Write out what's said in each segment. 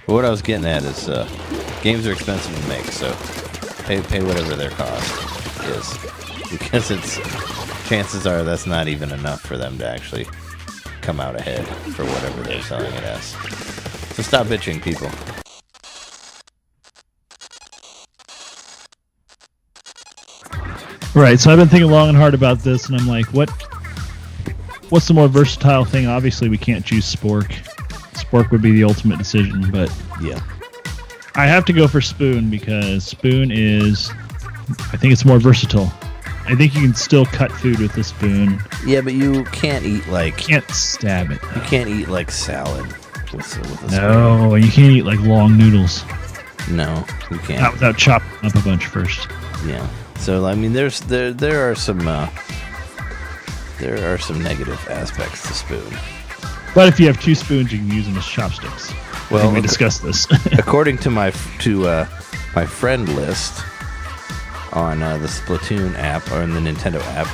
But what I was getting at is games are expensive to make, so pay whatever their cost is, because chances are that's not even enough for them to actually come out ahead for whatever they're selling it as. So stop bitching, people. Right, so I've been thinking long and hard about this, and I'm like, what's the more versatile thing? Obviously, we can't choose Spork. Spork would be the ultimate decision, but yeah, I have to go for Spoon because Spoon is, I think it's more versatile. I think you can still cut food with the spoon. Yeah, but you can't eat like... Can't stab it. You can't eat like salad with a spoon. No, you can't eat like long noodles. No, you can't. Not without chopping up a bunch first. Yeah. So I mean, there are some negative aspects to spoon. But if you have two spoons, you can use them as chopsticks. Well, we discussed this. According to my friend list on the Splatoon app or in the Nintendo app,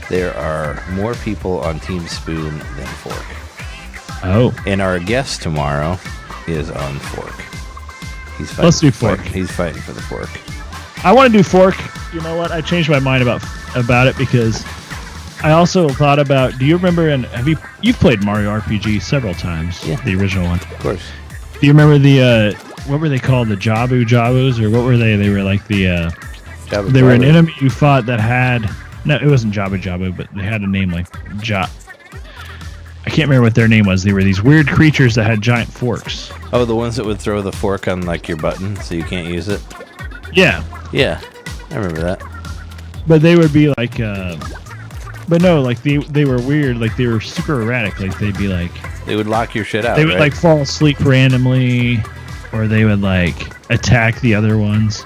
there are more people on Team Spoon than Fork. Oh. And our guest tomorrow is on Fork. Let's do Fork. He's fighting for the Fork. I want to do Fork. You know what? I changed my mind about it because I also thought about. Do you remember? And you've played Mario RPG several times? Yeah, the original one. Of course. Do you remember the what were they called? The Jabus, or what were they? They were like the. They were an enemy you fought that had. No, it wasn't Jabu, but they had a name like I can't remember what their name was. They were these weird creatures that had giant forks. Oh, the ones that would throw the fork on like your button so you can't use it? Yeah. Yeah, I remember that. But they would be like, but no, like they were weird. Like they were super erratic. Like they'd be like. They would lock your shit out. They would like fall asleep randomly, or they would like attack the other ones.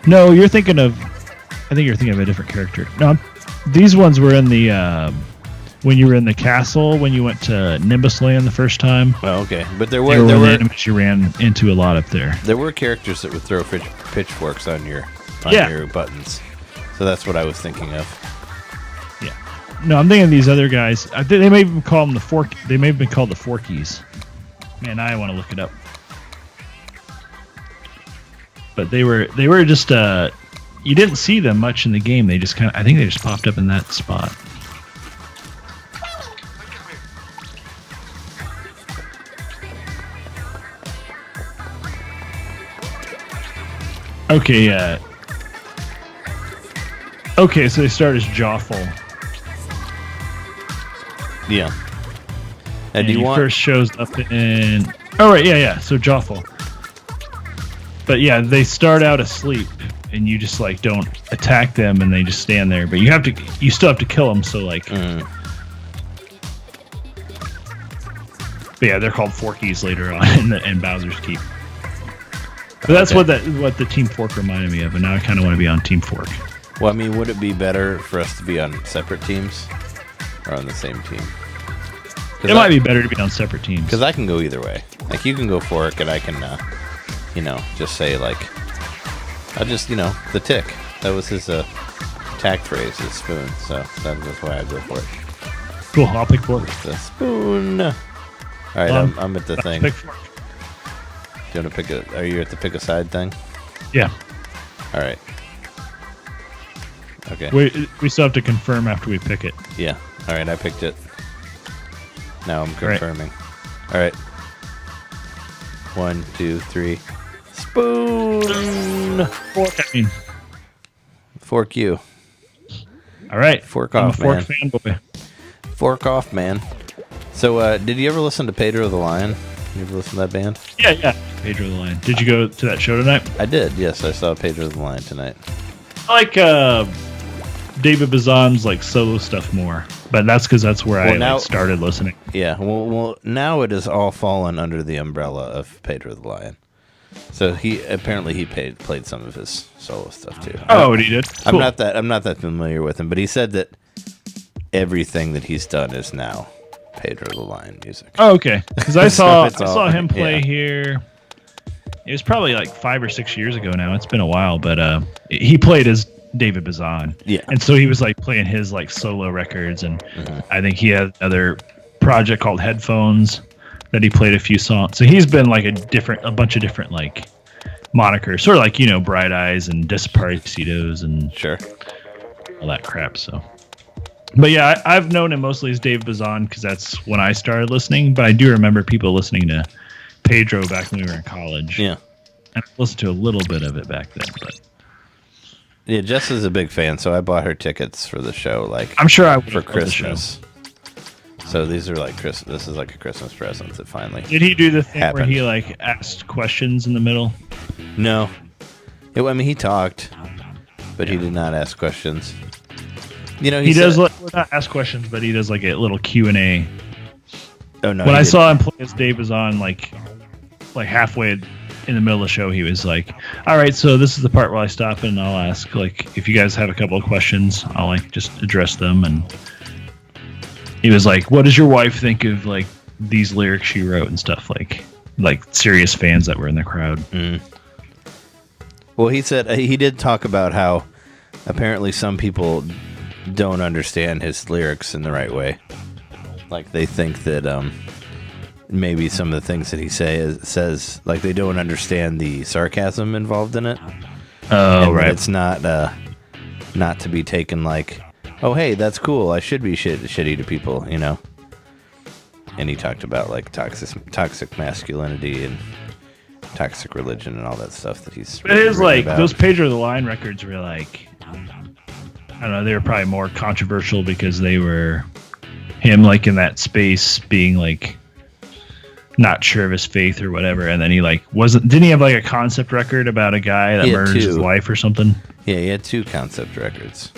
No, you're thinking of. I think you're thinking of a different character. No, these ones were in the. When you were in the castle, when you went to Nimbus Land the first time. Oh, okay. But there were enemies you ran into a lot up there. There were characters that would throw pitchforks on your buttons. So that's what I was thinking of. Yeah. No, I'm thinking of these other guys. They may even call them the Fork. They may have been called the Forkies. Man, I want to look it up. But they were just you didn't see them much in the game. They just I think they just popped up in that spot. Okay, okay, so they start as Jawful. Yeah. And he first shows up in... Oh, right, yeah, so Jawful. But yeah, they start out asleep, and you just, like, don't attack them, and they just stand there. But you still have to kill them, so, like... But yeah, they're called Forkies later on in Bowser's Keep. But that's what the Team Fork reminded me of, and now I kind of want to be on Team Fork. Well, I mean, would it be better for us to be on separate teams or on the same team? It might be better to be on separate teams. Because I can go either way. Like, you can go Fork, and I can, just say, like, the tick. That was his attack phrase, his spoon. So that's why I go for it. Cool, I'll pick Fork. The spoon. All right, I'm at the thing. Pick Fork. Do you want to pick are you at the pick a side thing? Yeah. All right. Okay. We still have to confirm after we pick it. Yeah. All right, I picked it. Now I'm confirming. All right. 1, 2, 3. Spoon. Fork you. All right. Fork off, man. I'm a Fork fanboy. Fork off, man. So, did you ever listen to Pedro the Lion? You ever listen to that band? Yeah. Pedro the Lion. Did you go to that show tonight? I did, yes. I saw Pedro the Lion tonight. I like David Bazan's like solo stuff more, but that's because that's where I started listening. Yeah, well, now it has all fallen under the umbrella of Pedro the Lion. So he played some of his solo stuff too. Oh, he did. Cool. I'm not that familiar with him, but he said that everything that he's done is now Pedro the Lion music. Oh, okay. Because I saw him play here. It was probably like 5 or 6 years ago now. It's been a while, but he played as David Bazan. Yeah. And so he was like playing his like solo records, and I think he had another project called Headphones that he played a few songs. So he's been like a bunch of different like monikers, sort of like Bright Eyes and Desaparecidos and Sure. all that crap. So, but yeah, I've known him mostly as Dave Bazan because that's when I started listening. But I do remember people listening to Pedro back when we were in college. Yeah, and I listened to a little bit of it back then. But yeah, Jess is a big fan, so I bought her tickets for the show. Like, I'm sure I would for Christmas. So these are like This is like a Christmas present that finally. Did he do the thing happened. where he like asked questions in the middle? No, I mean he talked, but he did not ask questions. He does not ask questions, but he does like a little Q&A. Oh no! When I saw him play as Dave Bazan, like halfway in the middle of the show, he was like, "All right, so this is the part where I stop and I'll ask like if you guys have a couple of questions, I'll like just address them." And he was like, "What does your wife think of like these lyrics she wrote and stuff?" Like serious fans that were in the crowd. Mm. Well, he said he did talk about how apparently some people don't understand his lyrics in the right way. Like they think that maybe some of the things that he says like they don't understand the sarcasm involved in it. Oh, and right. It's not to be taken like, oh hey, that's cool. I should be shitty to people, And he talked about like toxic masculinity and toxic religion and all that stuff that he's. It is like about. Those Pedro the Lion records were like, I don't know, they were probably more controversial because they were him like in that space being like not sure of his faith or whatever, and then he like didn't he have like a concept record about a guy that murders his wife or something? Yeah, he had 2 concept records.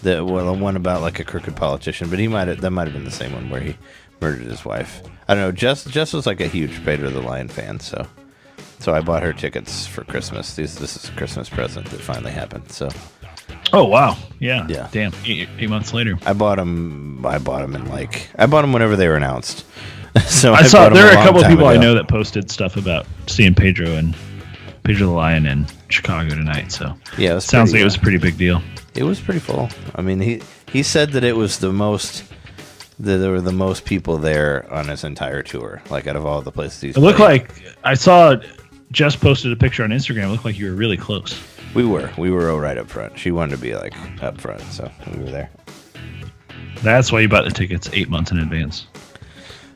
One about like a crooked politician, but that might have been the same one where he murdered his wife. I don't know. Jess was like a huge Pedro the Lion fan, so I bought her tickets for Christmas. This is a Christmas present that finally happened. So. Oh wow! Yeah. Yeah. Damn. 8 months later. I bought them whenever they were announced. So I saw there are a couple of people ago. I know that posted stuff about seeing Pedro the Lion in Chicago tonight. So yeah, sounds like it was a pretty big deal. It was pretty full. I mean, he said that it was that there were the most people there on his entire tour, like out of all the places he's. It looked like I saw Jess posted a picture on Instagram. It looked like you were really close. We were right up front. She wanted to be like up front, so we were there. That's why you bought the tickets 8 months in advance.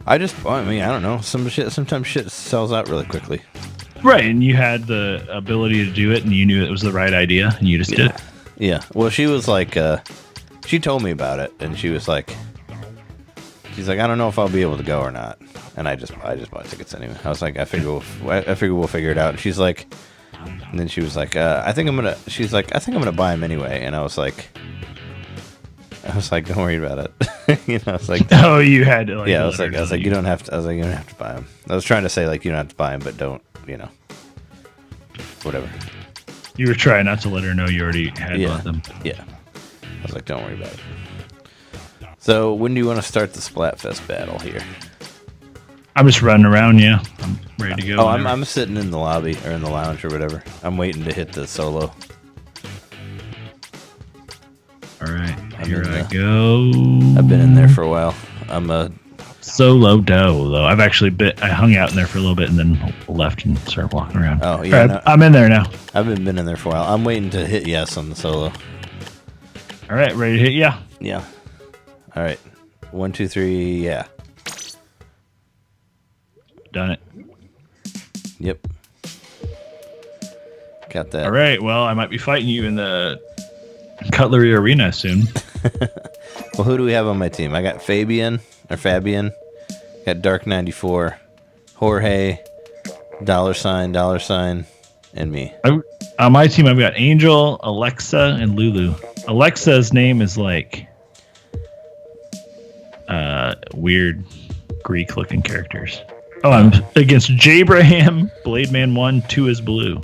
I don't know. Sometimes shit sells out really quickly. Right, and you had the ability to do it, and you knew it was the right idea, and you just did it. Yeah. Well, she was like, she told me about it, and she's like, I don't know if I'll be able to go or not, and I just bought tickets anyway. I was like, I figure we'll figure it out. And she's like, and then she was like, I think I'm gonna buy them anyway, and I was like, don't worry about it. I was like, oh, you had to. I was like, you don't have to. I was like, you don't have to buy them. I was trying to say like, you don't have to buy them, but don't, whatever. You were trying not to let her know you already had bought them. Yeah. I was like, don't worry about it. So, when do you want to start the Splatfest battle here? I'm just running around, yeah. I'm ready to go. Oh, I'm sitting in the lobby or in the lounge or whatever. I'm waiting to hit the solo. All right, here I go. I've been in there for a while. I'm a solo though. I hung out in there for a little bit and then left and started walking around. Oh yeah, right, I'm in there now. I've been in there for a while. I'm waiting to hit yes on the solo. All right, ready to hit yeah. Yeah. All right. 1, 2, 3. Yeah. Done it. Yep. Got that. All right. Well, I might be fighting you in the Cutlery Arena soon. Well, who do we have on my team? I got Fabian. Got Dark 94, Jorge, $, and me. On my team, I've got Angel, Alexa, and Lulu. Alexa's name is like weird Greek-looking characters. Oh, I'm against Jabraham, Blade Man 1, 2 is blue.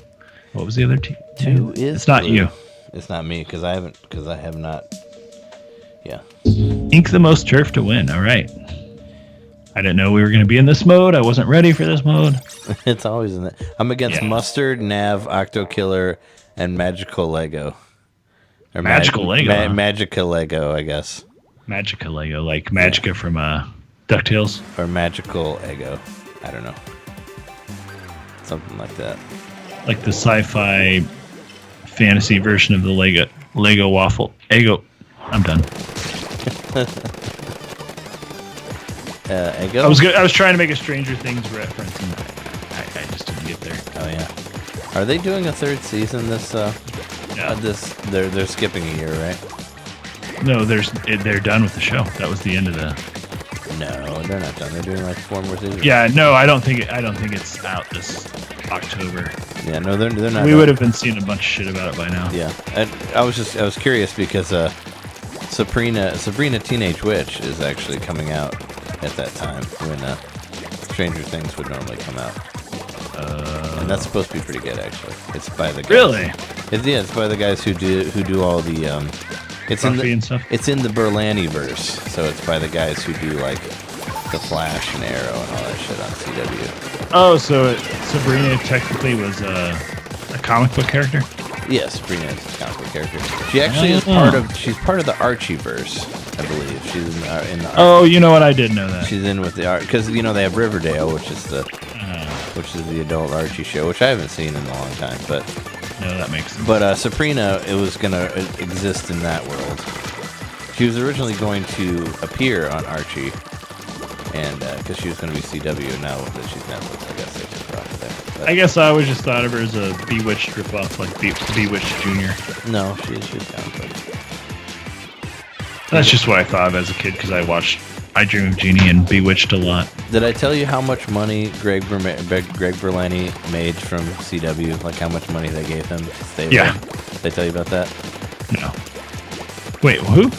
What was the other team? 2 is It's not blue. you. It's not me because I have not. Yeah. Ink the most turf to win. All right. I didn't know we were going to be in this mode. I wasn't ready for this mode. It's always in that. I'm against Mustard, Nav, Octo Killer, and Magical Lego. Or Magical Lego. Magica Lego, I guess. Magica Lego, like Magica from DuckTales. Or Magical Ego. I don't know. Something like that. Like the sci-fi fantasy version of the Lego waffle. Ego. I'm done. Ego? I was trying to make a Stranger Things reference, and I just didn't get there. Oh yeah. Are they doing a third season this? Yeah. They're skipping a year, right? No, they're done with the show. That was the end of the. No, they're not done. They're doing like 4 more seasons. Yeah, no, I don't think it's out this October. Yeah, no, they're not. We would have been seeing a bunch of shit about it by now. Yeah, I was curious because Sabrina Teenage Witch is actually coming out at that time when Stranger Things would normally come out. And that's supposed to be pretty good, actually. It's by the guys. Really? It's by the guys who do all the it's in Buffy and stuff? It's in the Berlanti-verse, so it's by the guys who do like the Flash and Arrow and all that shit on CW. Oh, so Sabrina technically was a comic book character? Yes, Sabrina is a comic book character. She actually is part of the Archie-verse, I believe. She's in the Oh, you know what? I did know that. She's in with the art because they have Riverdale, which is the adult Archie show, which I haven't seen in a long time. But no, that makes sense. But Sabrina, it was gonna exist in that world. She was originally going to appear on Archie, and because she was going to be CW, and now that she's Netflix, I guess they took her off of there. But I guess I always just thought of her as a Bewitched ripoff, like Bewitched Junior. No, she's comic book. That's just what I thought of as a kid because I watched I Dream of Jeannie and Bewitched a lot. Did I tell you how much money Greg Berlanti made from CW? Like how much money they gave him to stay Yeah. there? Did I tell you about that? No. Wait, who?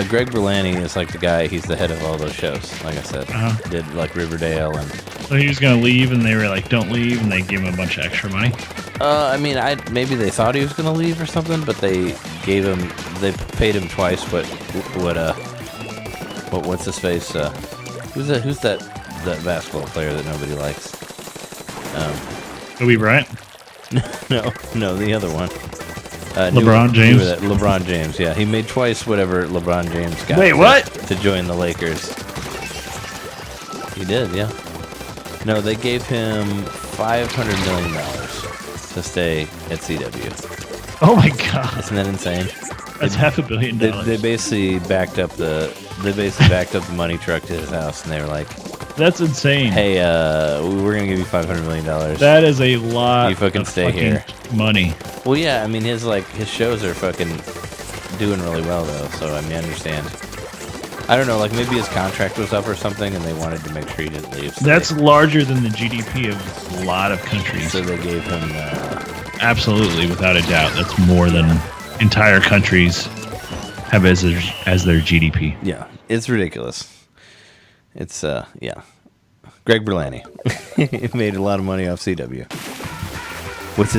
Greg Berlanti is like the guy. He's the head of all those shows. Like I said, did like Riverdale and. So he was gonna leave, and they were like, "Don't leave," and they gave him a bunch of extra money. I mean, maybe they thought he was gonna leave or something, but they paid him twice what's his face? Who's that basketball player that nobody likes? Kobe Bryant. No, the other one. LeBron James. LeBron James, yeah, he made twice whatever LeBron James got. Wait, what? To join the Lakers. He did, yeah. No, they gave him $500 million to stay at CW. Oh my god! Isn't that insane? That's $500 million. They basically backed up the money truck to his house, and they were like, "That's insane." Hey, we're gonna give you $500 million. That is a lot. You fucking stay here. Money. Well, yeah. I mean, his shows are fucking doing really well though. So I mean, I understand. I don't know. Like maybe his contract was up or something, and they wanted to make sure he didn't leave. So that's larger than the GDP of a lot of countries. So they gave him. Absolutely, without a doubt, that's more than entire countries have as their GDP. Yeah, it's ridiculous. It's yeah. Greg Berlanti, he made a lot of money off CW with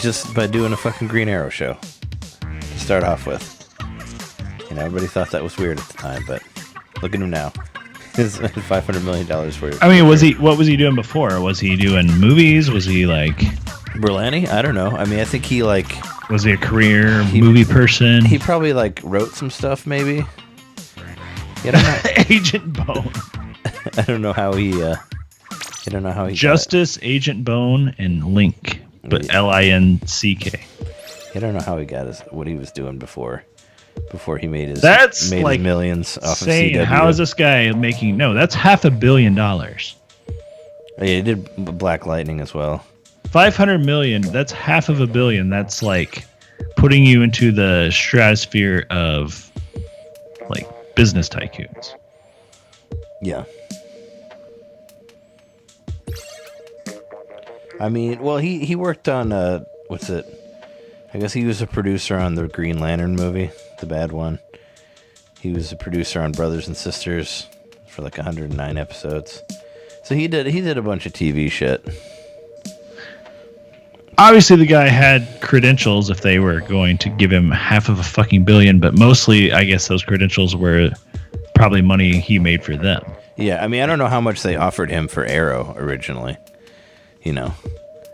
just by doing a fucking Green Arrow show to start off with. You know, everybody thought that was weird at the time, but look at him now. It's $500 million for you. I mean, what was he doing before? Was he doing movies? Was he like Berlanti? I don't know. I mean, I think he like was he a career movie person? He probably like wrote some stuff, maybe. I don't know. Agent Bone. I don't know how he. I don't know how he. Justice, Agent Bone, and Link, but Linck. I don't know how he got what he was doing before he made his his millions off of CW. How is this guy making? No, that's $500 million. Yeah, he did Black Lightning as well. 500 million. That's $500 million. That's like putting you into the stratosphere of like business tycoons. Yeah. I mean, well, he worked on what's it? I guess he was a producer on the Green Lantern movie, the bad one. He was a producer on Brothers and Sisters for like 109 episodes. So he did a bunch of TV shit. Obviously, the guy had credentials if they were going to give him $500 million, but mostly, I guess those credentials were probably money he made for them. Yeah, I mean, I don't know how much they offered him for Arrow originally, you know,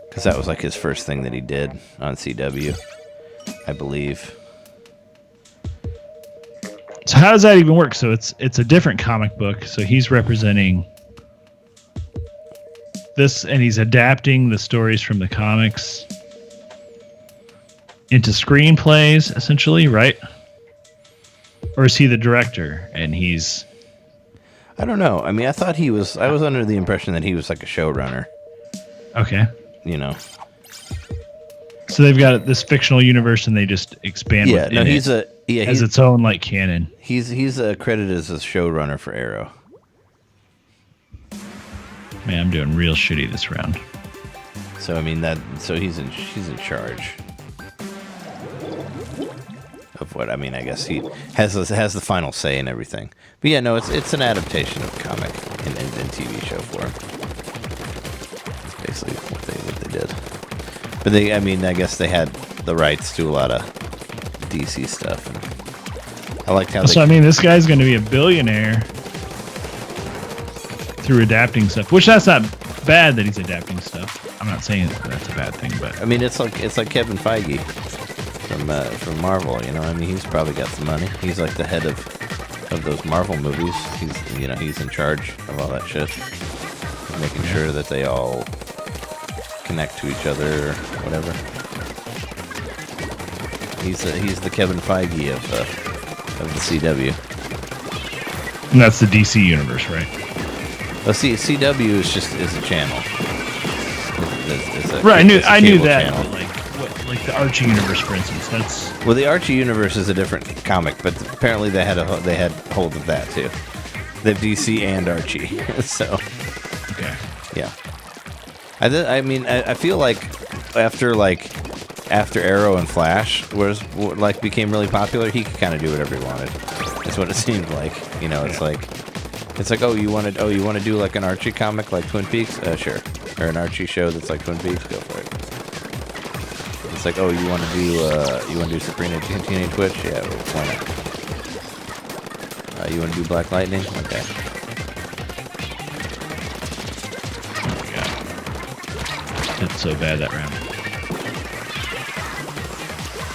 because that was like his first thing that he did on CW, I believe. So how does that even work? So it's a different comic book. So he's representing this, and he's adapting the stories from the comics into screenplays, essentially, right? Or is he the director and he's... I don't know. I mean, I was under the impression that he was like a showrunner. Okay. You know. So they've got this fictional universe and they just expand it. No, he's its own like canon. He's credited as a showrunner for Arrow. Man, I'm doing real shitty this round. So I mean he's in charge of what, I mean, I guess he has the final say in everything. But yeah, no, it's an adaptation of comic and TV show form. That's basically what they did. But I guess they had the rights to a lot of DC stuff. And I liked how. So this guy's going to be a billionaire through adapting stuff. Which that's not bad that he's adapting stuff. I'm not saying that's a bad thing, but I mean, it's like Kevin Feige from Marvel. You know, I mean, he's probably got some money. He's like the head of those Marvel movies. He's in charge of all that shit, making sure that they all connect to each other or whatever. He's the Kevin Feige of the CW. And that's the DC universe, right? Well, CW is a channel. Right, I knew that. But like the Archie universe, for instance, well, the Archie universe is a different comic, but apparently they had hold of that too. They have DC and Archie, so okay, yeah. I feel like after Arrow and Flash became really popular, he could kind of do whatever he wanted. That's what it seemed like. You know, it's like oh, you want to do like an Archie comic like Twin Peaks? Sure. Or an Archie show that's like Twin Peaks? Go for it. It's like, oh, you want to do Sabrina Teenage Witch? Yeah, well, why not? You want to do Black Lightning? Okay. It's so bad that round.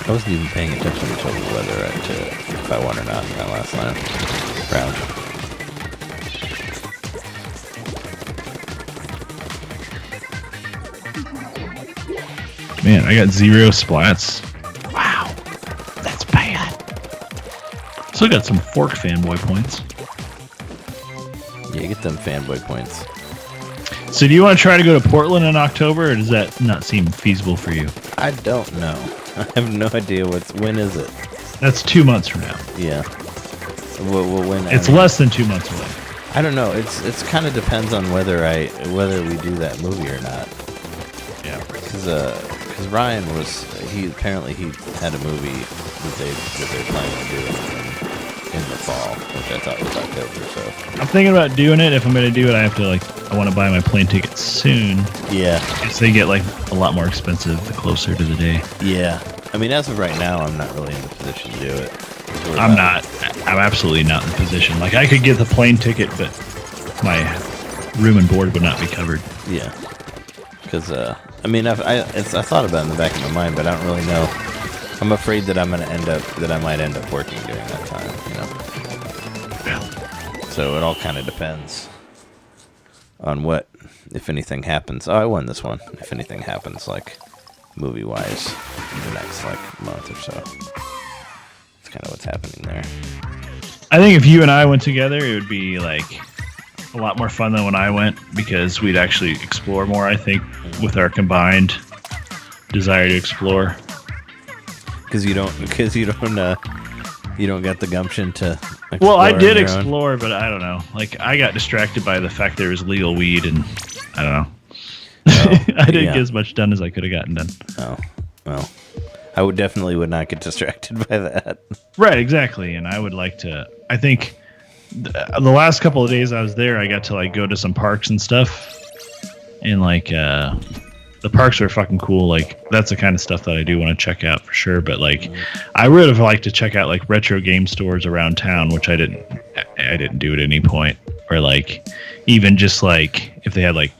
I wasn't even paying attention to whether if I won or not in that last round. Man, I got 0 splats. Wow, that's bad. Still got some Fork fanboy points. Yeah, get them fanboy points. So do you want to try to go to Portland in October, or does that not seem feasible for you? I don't know. I have no idea when is it? That's 2 months from now. Yeah. When? It's less than 2 months away. I don't know. It's kind of depends on whether we do that movie or not. Yeah. Because Ryan apparently he had a movie that they're planning to do in the fall, which I thought was October. So I'm thinking about doing it. If I'm going to do it, I want to buy my plane ticket soon. Yeah. Because they get like a lot more expensive the closer to the day. Yeah. I mean, as of right now, I'm not really in the position to do it. I'm absolutely not in the position. Like, I could get the plane ticket, but my room and board would not be covered. Yeah. Because, I thought about it in the back of my mind, but I don't really know. I'm afraid that I might end up working during that time, you know? Yeah. So it all kind of depends on what, if anything happens. Oh, I won this one. If anything happens, like, movie-wise, in the next, like, month or so. That's kind of what's happening there. I think if you and I went together, it would be, like, a lot more fun than when I went, because we'd actually explore more, I think, with our combined desire to explore. Because you don't get the gumption to explore. Well, I did explore, but I don't know. Like, I got distracted by the fact there was legal weed, and I don't know. Oh, I didn't get as much done as I could have gotten done. Oh, well, I would not get distracted by that. Right, exactly. And I would like to. I think the last couple of days I was there, I got to like go to some parks and stuff, and like the parks are fucking cool. Like, that's the kind of stuff that I do want to check out for sure. But like, I would have liked to check out like retro game stores around town, which I didn't do at any point. Or like, even just like if they had like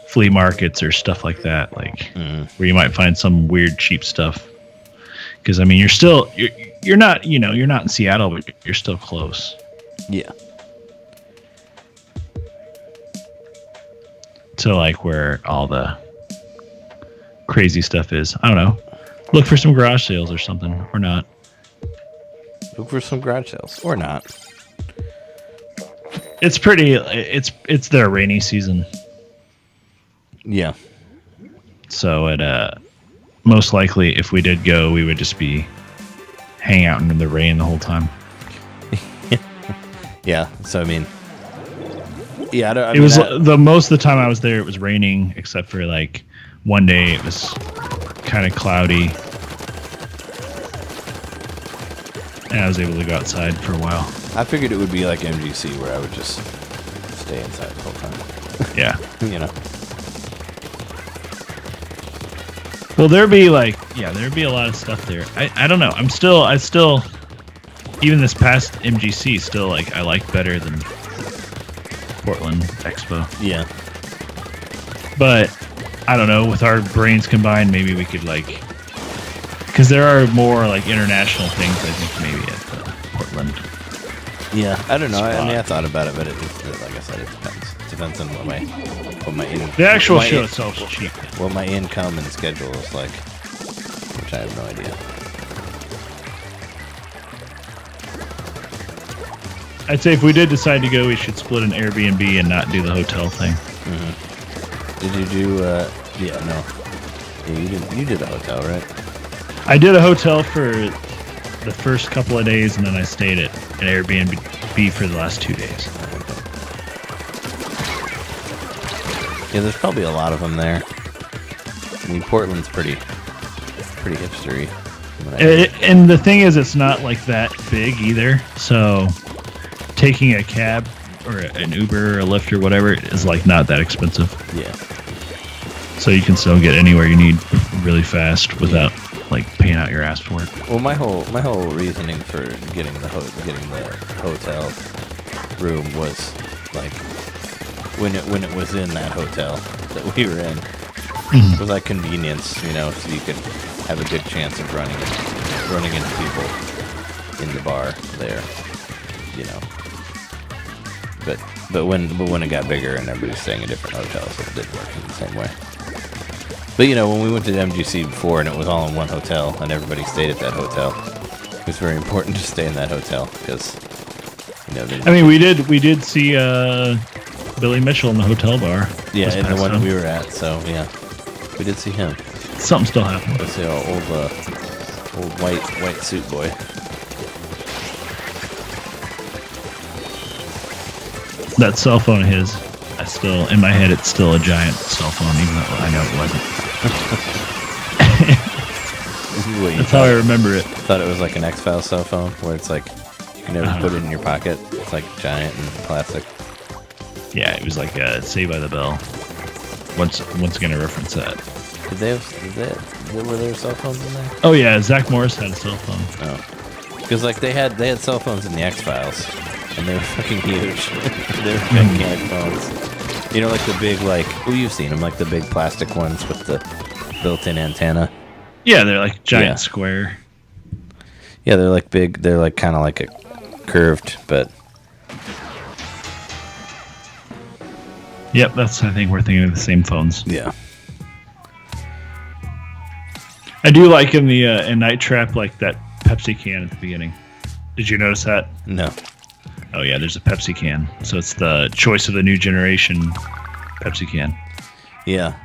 flea markets or stuff like that, like where you might find some weird cheap stuff. Because I mean, you're not, you're not in Seattle, but you're still close. Yeah. To like where all the crazy stuff is. I don't know. Look for some garage sales or something, or not. Look for some garage sales, or not. It's pretty. It's their rainy season. Yeah. So it most likely, if we did go, we would just be hanging out in the rain the whole time. Yeah. So I mean, yeah. Most of the time I was there, it was raining, except for like one day it was kind of cloudy, and I was able to go outside for a while. I figured it would be like MGC, where I would just stay inside the whole time. Yeah. Well, there'd be a lot of stuff there. I don't know. I still, even this past MGC, still I like better than Portland Expo. Yeah. But I don't know. With our brains combined, maybe we could because there are more international things. I think maybe at Portland. Yeah, I don't know. I mean, I thought about it, but like I said, it depends. It depends on what my the actual show itself is cheap. What my income and schedule is like, which I have no idea. I'd say if we did decide to go, we should split an Airbnb and not do the hotel thing. Mm-hmm. Did you do? Yeah, no. Yeah, you did a hotel, right? I did a hotel for the first couple of days, and then I stayed at an Airbnb for the last 2 days. Yeah, there's probably a lot of them there. I mean, Portland's pretty hipstery. And the thing is, it's not that big either. So taking a cab or an Uber or a Lyft or whatever is not that expensive. Yeah. So you can still get anywhere you need really fast without paying out your ass for it. Well, my whole reasoning for getting the hotel room was when it was in that hotel that we were in, it was convenience, so you could have a good chance of running into people in the bar there, But when it got bigger and everybody's staying in different hotels, it didn't work in the same way. But when we went to the MGC before and it was all in one hotel and everybody stayed at that hotel, it was very important to stay in that hotel because we did see Billy Mitchell in the hotel bar. Yeah, in the one that we were at. So yeah, we did see him. Something still happened. Let's see our old white suit boy. That cell phone of his, in my head, it's still a giant cell phone, even though I know it wasn't. That's how I remember it. Thought it was like an X-Files cell phone, where it's you can never put it in your pocket. It's giant and plastic. Yeah, it was Saved by the Bell. Once again, a reference that. Were there cell phones in there? Oh yeah, Zach Morris had a cell phone. Oh, because they had cell phones in the X-Files. And they were fucking huge. They were gigantic phones. The big, you've seen them, the big plastic ones with the built-in antenna. Yeah, they're giant square. Yeah, they're big. They're kind of a curved, but. Yep, I think we're thinking of the same phones. Yeah. I do in the in Night Trap that Pepsi can at the beginning. Did you notice that? No. Oh yeah, there's a Pepsi can. So it's the choice of the new generation Pepsi can. Yeah.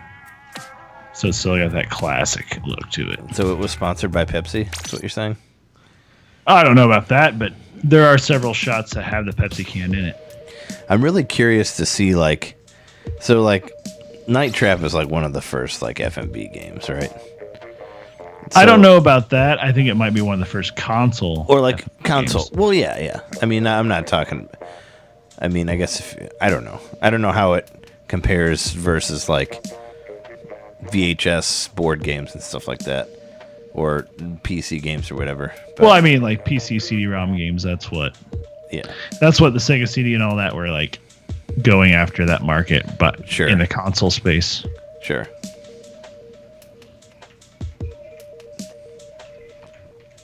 So it's still got that classic look to it. So it was sponsored by Pepsi? That's what you're saying? I don't know about that, but there are several shots that have the Pepsi can in it. I'm really curious to see Night Trap is one of the first FMV games, right? So, I don't know about that. I think it might be one of the first console. Or console. Games. Well, yeah. I mean, I'm not talking. I mean, I guess I don't know. I don't know how it compares versus VHS board games and stuff like that, or PC games or whatever. But, well, I mean, PC CD-ROM games. That's what. Yeah. That's what the Sega CD and all that were going after that market, but sure. In the console space. Sure.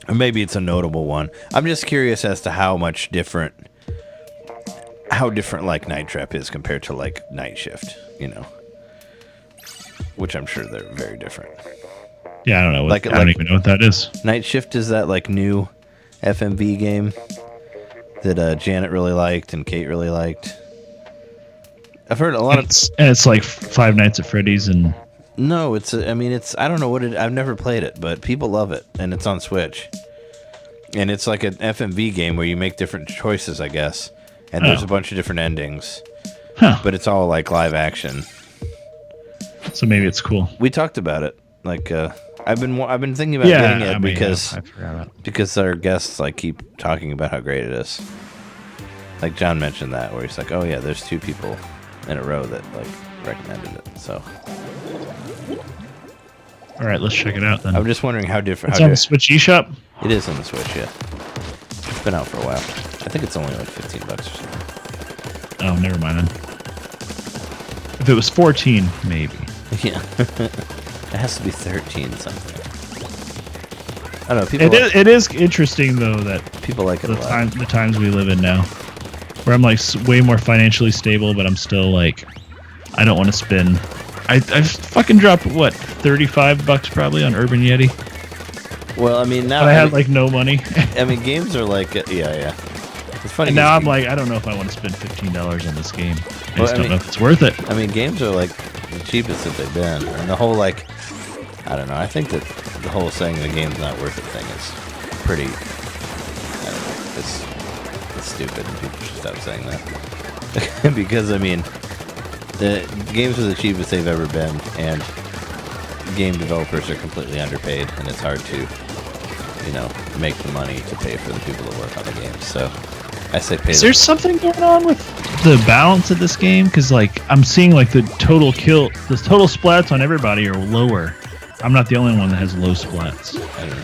Or maybe it's a notable one. I'm just curious as to how different like Night Trap is compared to like Night Shift, which I'm sure they're very different. Yeah, I don't know. I don't even know what that is. Night Shift is that like new FMV game that Janet really liked and Kate really liked. I've heard a lot and it's like Five Nights at Freddy's and. No, it's I don't know what it. I've never played it, but people love it, and it's on Switch. And it's like an FMV game where you make different choices, I guess, and there's a bunch of different endings. Huh. But it's all like live action. So maybe it's cool. We talked about it. Like I've been thinking about getting it because our guests like keep talking about how great it is. Like John mentioned that, where he's like, "Oh yeah, there's 2 people in a row that like recommended it." So. All right, let's check it out then. I'm just wondering how different. It's on the Switch eShop? It is on the Switch, yeah. It's been out for a while. I think it's only like $15 or something. Oh, never mind then. If it was 14, maybe. Yeah. It has to be 13 something. I don't know. It is interesting though that people like it a lot. The times we live in now, where I'm like way more financially stable, but I'm still like, I don't want to spend. I fucking dropped what, $35 probably on Urban Yeti. Well, I mean now but I had like no money. I mean games are like yeah. It's funny. And now I'm like, I don't know if I want to spend $15 on this game. I just don't know if it's worth it. I mean games are like the cheapest that they've been, and the whole like, I don't know. I think that the whole saying the game's not worth it thing is pretty. I don't know. It's stupid, and people should stop saying that. Because I mean. The games are the cheapest they've ever been, and game developers are completely underpaid, and it's hard to, make the money to pay for the people that work on the games. So, I say pay. Is there something going on with the balance of this game? Because like I'm seeing like the total splats on everybody are lower. I'm not the only one that has low splats. I don't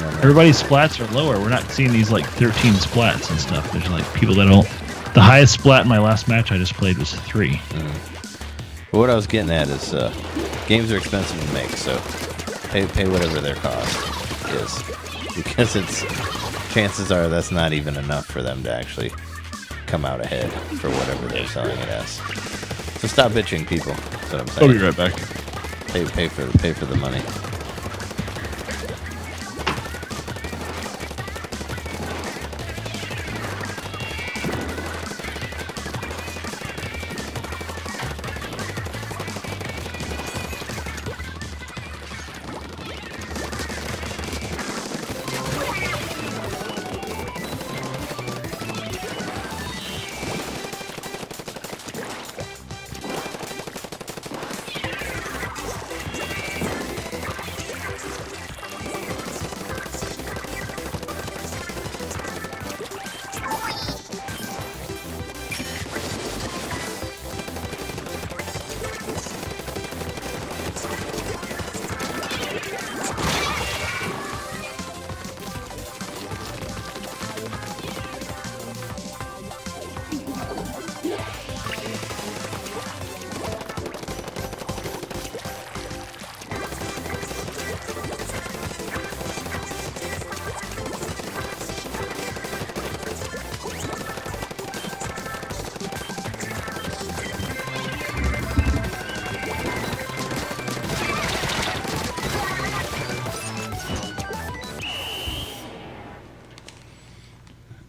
know. Everybody's splats are lower. We're not seeing these like 13 splats and stuff. There's like people that don't. The highest splat in my last match I just played was 3. Well, what I was getting at is games are expensive to make, so pay whatever their cost is, because chances are that's not even enough for them to actually come out ahead for whatever they're selling it as. So stop bitching, people. That's what I'm saying. I'll be right back. Pay for the money.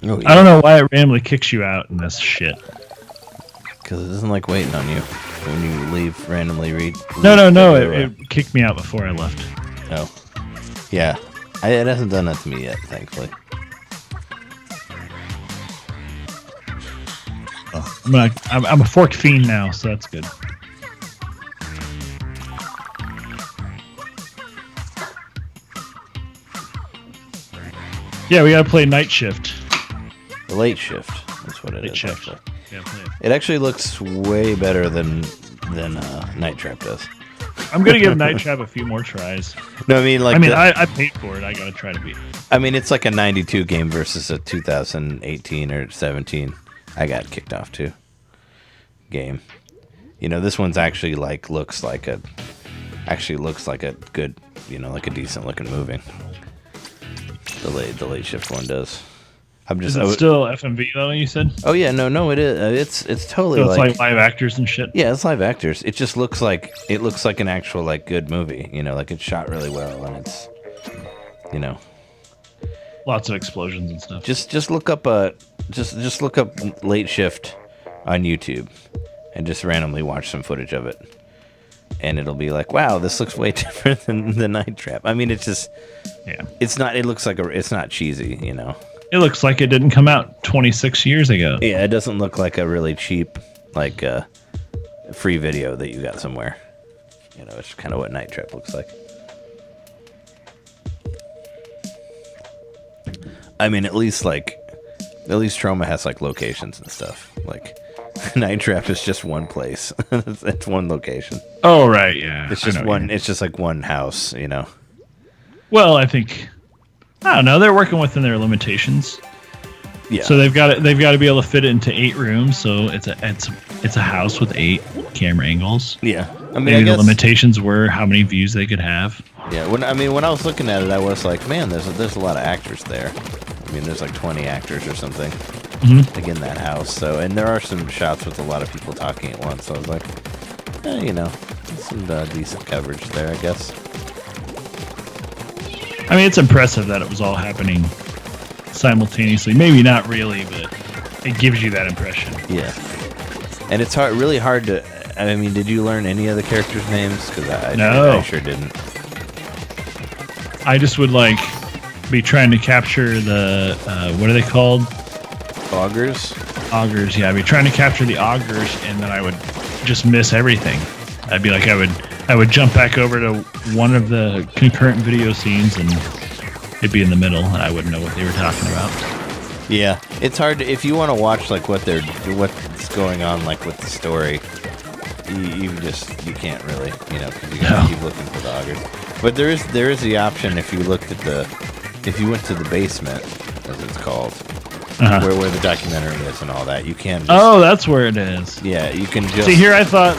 Oh, yeah. I don't know why it randomly kicks you out in this shit. Because it doesn't like waiting on you when you leave randomly. No. It kicked me out before I left. Oh. Yeah. It hasn't done that to me yet, thankfully. Oh, I'm a fork fiend now, so that's good. Yeah, we gotta play Night Shift. The Late Shift. That's what it is. Shift. Actually. Yeah, play it. It actually looks way better than Night Trap does. I'm gonna give Night Trap a few more tries. No, I mean I paid for it. I gotta try to beat it. I mean, it's like a 92 game versus a 2018 or 17. I got kicked off too. Game. This one's actually looks like a good, like a decent looking movie. The late shift one does. Is it still FMV though? You said? Oh yeah, no, it is. It's totally so it's like live actors and shit. Yeah, it's live actors. It just looks like an actual like good movie. You know, like it's shot really well and it's, you know, lots of explosions and stuff. Just look up just look up Late Shift on YouTube and just randomly watch some footage of it, and it'll be like, wow, this looks way different than the Night Trap. I mean, it's just it's not. It looks like it's not cheesy, you know. It looks like it didn't come out 26 years ago. Yeah, it doesn't look like a really cheap, like, free video that you got somewhere. You know, it's kind of what Night Trap looks like. I mean, at least Troma has, like, locations and stuff. Like, Night Trap is just one place. It's one location. Oh, right, yeah. It's just one, it's just, like, one house, you know. Well, I don't know. They're working within their limitations. Yeah. So they've got to be able to fit it into 8 rooms. So it's a house with 8 camera angles. Yeah. I mean, maybe the limitations were how many views they could have. Yeah. When I was looking at it, I was like, man, there's a lot of actors there. I mean, there's like 20 actors or something. Mm-hmm. Like in that house. So, and there are some shots with a lot of people talking at once. So I was like, you know, some decent coverage there, I guess. I mean, it's impressive that it was all happening simultaneously. Maybe not really, but it gives you that impression. Yeah. And it's really hard to... I mean, did you learn any of the characters' names? Because I sure didn't. I just would, be trying to capture the... what are they called? Augurs? Augurs, yeah. I'd be trying to capture the augurs, and then I would just miss everything. I'd be like, I would jump back over to one of the concurrent video scenes and it'd be in the middle and I wouldn't know what they were talking about. Yeah, it's hard to, if you want to watch like what's going on like with the story, you can't really, you know, because you gotta keep looking for the augurs. But there is the option if you looked at if you went to the basement, as it's called. Where the documentary is and all that. You can that's where it is. Yeah, you can just... See, here I thought,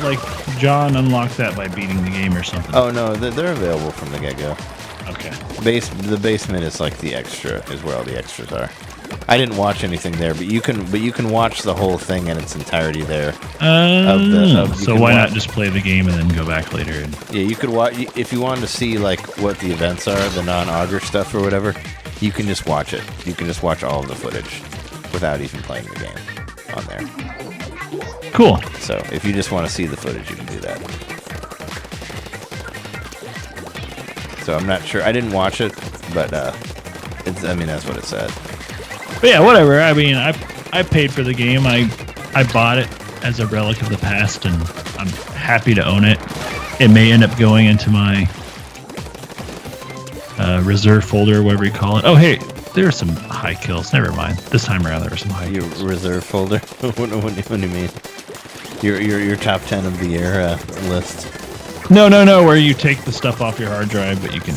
John unlocked that by beating the game or something. Oh, no, they're available from the get-go. Okay. The basement is like the extra, is where all the extras are. I didn't watch anything there, but you can watch the whole thing in its entirety there. So why not just play the game and then go back later? Yeah, you could watch, if you wanted to see, what the events are, the non-augur stuff or whatever, you can just watch it. You can just watch all of the footage without even playing the game on there. Cool. So if you just want to see the footage, you can do that. So I'm not sure. I didn't watch it, but that's what it said. But yeah, whatever. I mean, I paid for the game. I bought it as a relic of the past, and I'm happy to own it. It may end up going into my reserve folder, whatever you call it. Oh, hey, there are some high kills. Never mind. This time around, there were some high kills. Your reserve folder? what do you mean? Your top 10 of the year list? No. Where you take the stuff off your hard drive, but you can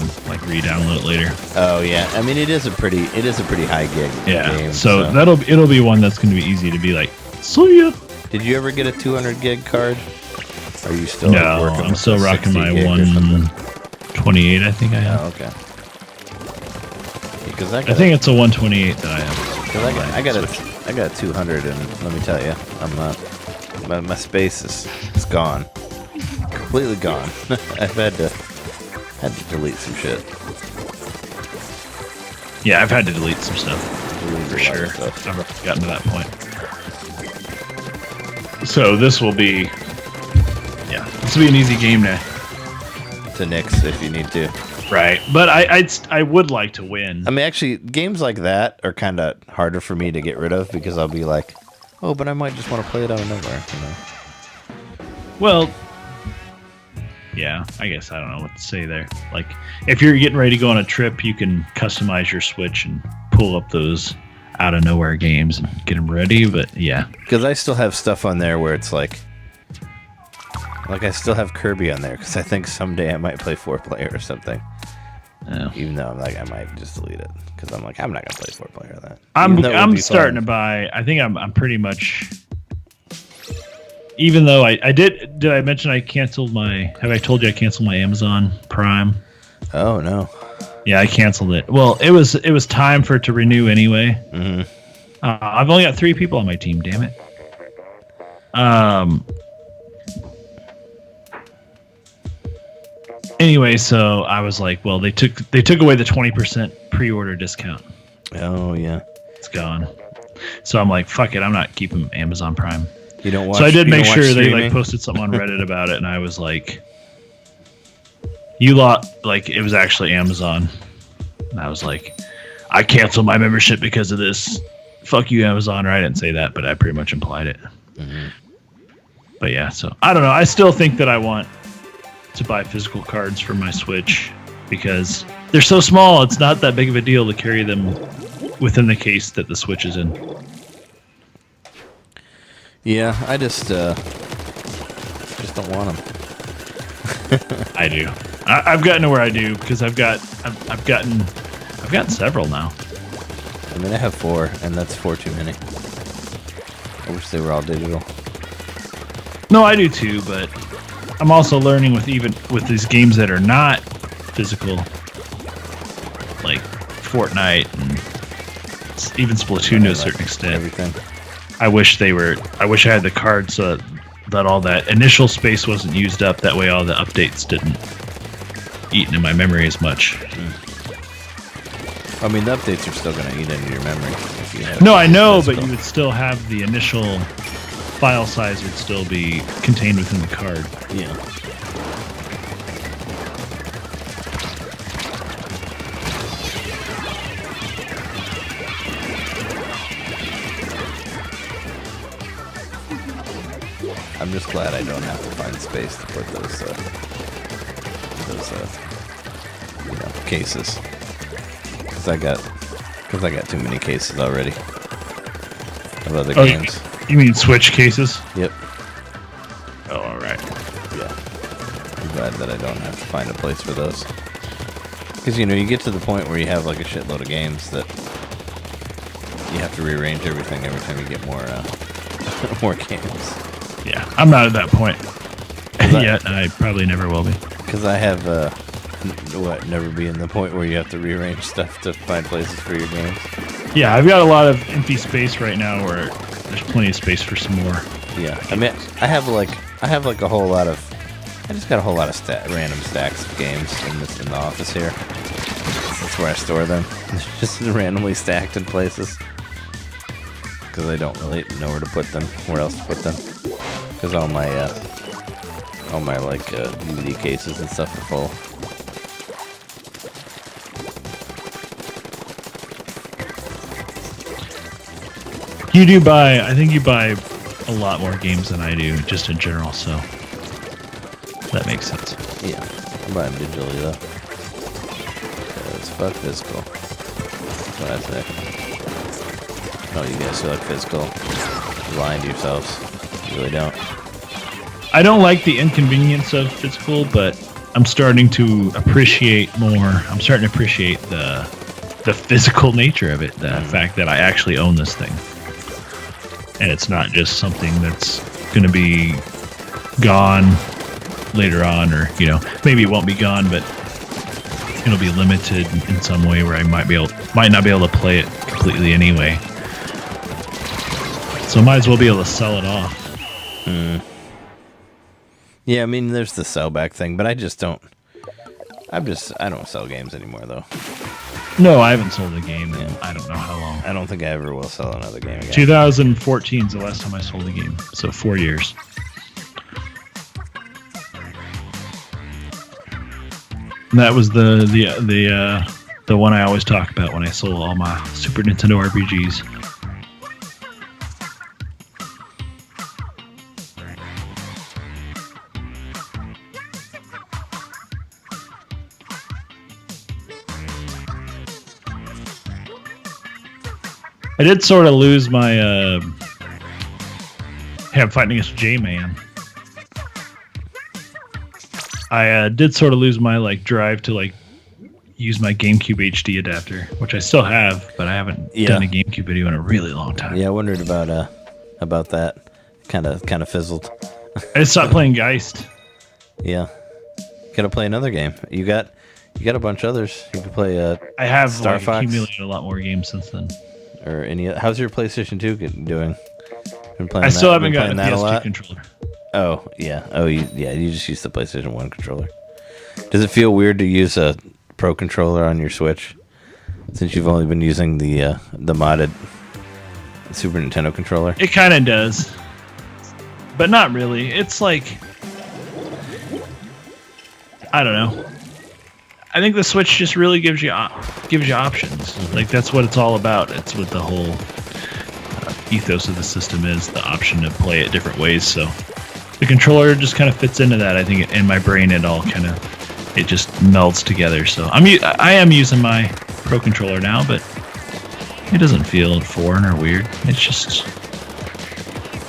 re-download it later. Oh yeah. I mean, it is a pretty high gig game. So it'll be one that's going to be easy to be like, see ya. Did you ever get a 200 gig card? Are you still working? I'm still rocking my 128. I think I have. Oh, okay. Because I think it's a 128 that I have. Because I got a 200, and let me tell you, my space is gone, completely gone. I've had to delete some shit. Yeah, I've had to delete some stuff for sure. I've gotten to that point. So this will be an easy game to nix if you need to. Right, but I would like to win. I mean, actually, games like that are kind of harder for me to get rid of because I'll be like, oh, but I might just want to play it out of nowhere, you know. Well, yeah, I guess I don't know what to say there. Like, if you're getting ready to go on a trip, you can customize your Switch and pull up those out of nowhere games and get them ready. But yeah, because I still have stuff on there where it's like I still have Kirby on there because I think someday I might play 4-player or something. Oh. Even though I'm like, I might just delete it because I'm like, I'm not gonna play 4-player of that. I'm starting to buy. I think I'm pretty much. Even though I did I mention I canceled my? Have I told you I canceled my Amazon Prime? Oh no. Yeah, I canceled it. Well, it was time for it to renew anyway. Mm-hmm. I've only got 3 people on my team. Damn it. Anyway, so I was like, well, they took away the 20% pre-order discount. Oh yeah, it's gone. So I'm like, fuck it, I'm not keeping Amazon Prime. You don't watch. So I did make sure they streaming? like posted something on Reddit about it, and I was like, you lot, like it was actually Amazon, and I was like, I canceled my membership because of this. Fuck you, Amazon. Or I didn't say that, but I pretty much implied it. Mm-hmm. But yeah, so I don't know. I still think that I want to buy physical cards for my Switch because they're so small. It's not that big of a deal to carry them within the case that the Switch is in. Yeah, I just don't want them. I do. I've gotten to where I do because I've gotten several now. I mean, I have 4, and that's 4 too many. I wish they were all digital. No, I do too, but I'm also learning with these games that are not physical, like Fortnite and even Splatoon to a certain extent. Everything. I wish I had the card so that all that initial space wasn't used up. That way all the updates didn't eat into my memory as much. I mean, the updates are still going to eat into your memory. If you have No, I know, but you would still have the initial file size would still be contained within the card. Yeah. I'm just glad I don't have to find space to put those cases. Because I got too many cases already of other games. You mean Switch cases? Yep. Oh, all right. Yeah. I'm glad that I don't have to find a place for those. Because, you get to the point where you have like a shitload of games that you have to rearrange everything every time you get more more games. Yeah, I'm not at that point yet, and I probably never will be. Because I have, never be in the point where you have to rearrange stuff to find places for your games. Yeah, I've got a lot of empty space right now where there's plenty of space for some more. Yeah, I mean, I have a whole lot of, I just got a whole lot of random stacks of games in the office here. That's where I store them. Just randomly stacked in places. Because I don't really know where else to put them. Because all my DVD cases and stuff are full. I think you buy a lot more games than I do, just in general, so that makes sense. Yeah, I buy them digitally though. Because fuck physical. That's what I say. Oh, you guys feel like physical. You're lying to yourselves. You really don't. I don't like the inconvenience of physical, but I'm starting to appreciate more. I'm starting to appreciate the physical nature of it. The fact that I actually own this thing. And it's not just something that's going to be gone later on, or, maybe it won't be gone, but it'll be limited in some way where I might not be able to play it completely anyway. So I might as well be able to sell it off. Yeah, I mean, there's the sell back thing, but I don't sell games anymore, though. No, I haven't sold a game in I don't know how long. I don't think I ever will sell another game again. 2014 is the last time I sold a game, so 4 years. And that was the one I always talk about when I sold all my Super Nintendo RPGs. I did sort of lose my I'm fighting against J-Man. I did sort of lose my drive to use my GameCube HD adapter, which I still have, but I haven't done a GameCube video in a really long time. Yeah, I wondered about that. Kind of fizzled. I just stopped playing Geist. Yeah. Gotta play another game. You You got a bunch of others. You can play I have Star Fox, accumulated a lot more games since then. or any. How's your PlayStation 2 doing? Been playing I still that? haven't Been gotten a playing that a PS2 lot? controller. Oh yeah. Oh yeah. You just use the PlayStation 1 controller. Does it feel weird to use a Pro controller on your Switch since you've only been using the modded Super Nintendo controller? It kind of does, but not really. It's like, I don't know. I think the Switch just really gives you options. Mm-hmm. Like that's what it's all about. It's what the whole ethos of the system is, the option to play it different ways. So the controller just kind of fits into that. I think in my brain it all kind of just melds together. So I am using my Pro controller now, but it doesn't feel foreign or weird. It's just,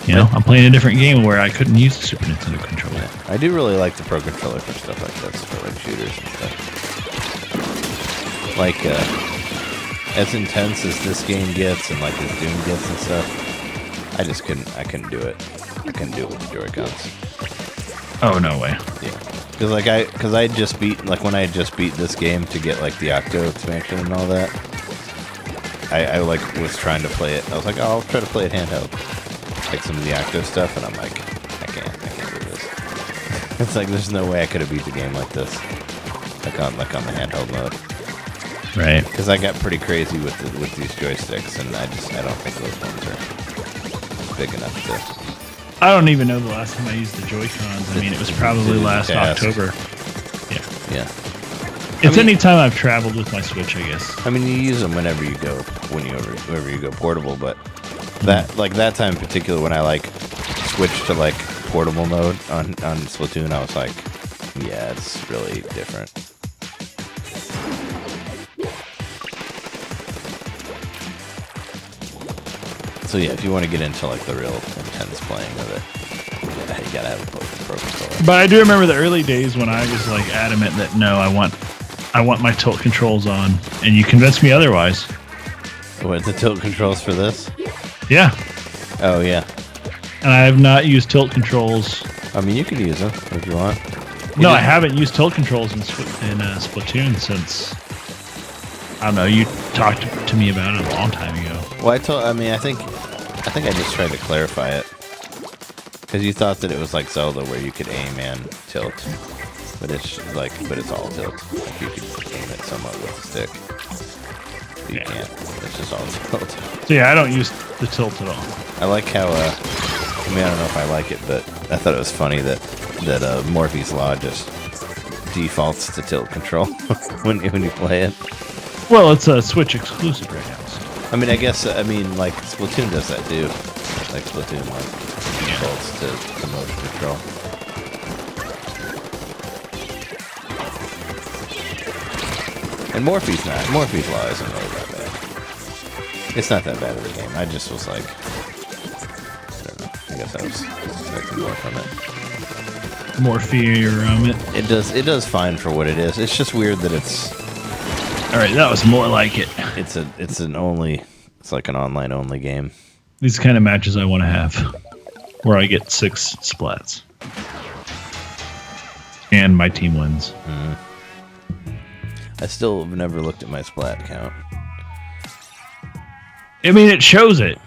I'm playing a different game where I couldn't use the Super Nintendo controller. I do really like the Pro controller for stuff like that, for like shooters and stuff. Like as intense as this game gets and like as Doom gets and stuff, I couldn't do it. I couldn't do it with the Joy-Cons. Oh, no way. Yeah. Because I just beat, like when I had just beat this game to get like the Octo expansion and all that, I like was trying to play it. I was like, oh, I'll try to play it handheld. Like some of the Octo stuff, and I'm like, I can't do this. It's like there's no way I could have beat the game like this. Like on the handheld mode. Right. Because I got pretty crazy with these joysticks, and I don't think those ones are big enough to. I don't even know the last time I used the Joy-Cons. I mean, it was probably last October. Yeah. It's any time I've traveled with my Switch, I guess. I mean, you use them whenever you go portable, but that time in particular when I like switched to like portable mode on Splatoon, I was like, yeah, it's really different. So yeah, if you want to get into like the real intense playing of it, you gotta have a Pro controller. But I do remember the early days when I was like adamant that no, I want my tilt controls on, and you convinced me otherwise. What, the tilt controls for this? Yeah. Oh yeah. And I have not used tilt controls. I mean, you can use them if you want. No, I haven't used tilt controls in Splatoon since, I don't know, you talked to me about it a long time ago. Well, I think I just tried to clarify it. Because you thought that it was like Zelda where you could aim and tilt. But it's all tilt. Like you could aim it somewhat with the stick. But you can't. It's just all tilt. So yeah, I don't use the tilt at all. I like how, I don't know if I like it, but I thought it was funny that Morphe's Law just defaults to tilt control when you play it. Well, it's a Switch exclusive right now. So. I mean, like Splatoon does that too. Like Splatoon, defaults to motion control. And Morphe's Law isn't really that bad. It's not that bad of a game. I just was like, I don't know. I guess I was expecting more from it. It does fine for what it is. It's just weird that it's. All right, that was more like it. It's like an online only game. These kind of matches I want to have, where I get 6 splats, and my team wins. Mm-hmm. I still have never looked at my splat count. I mean, it shows it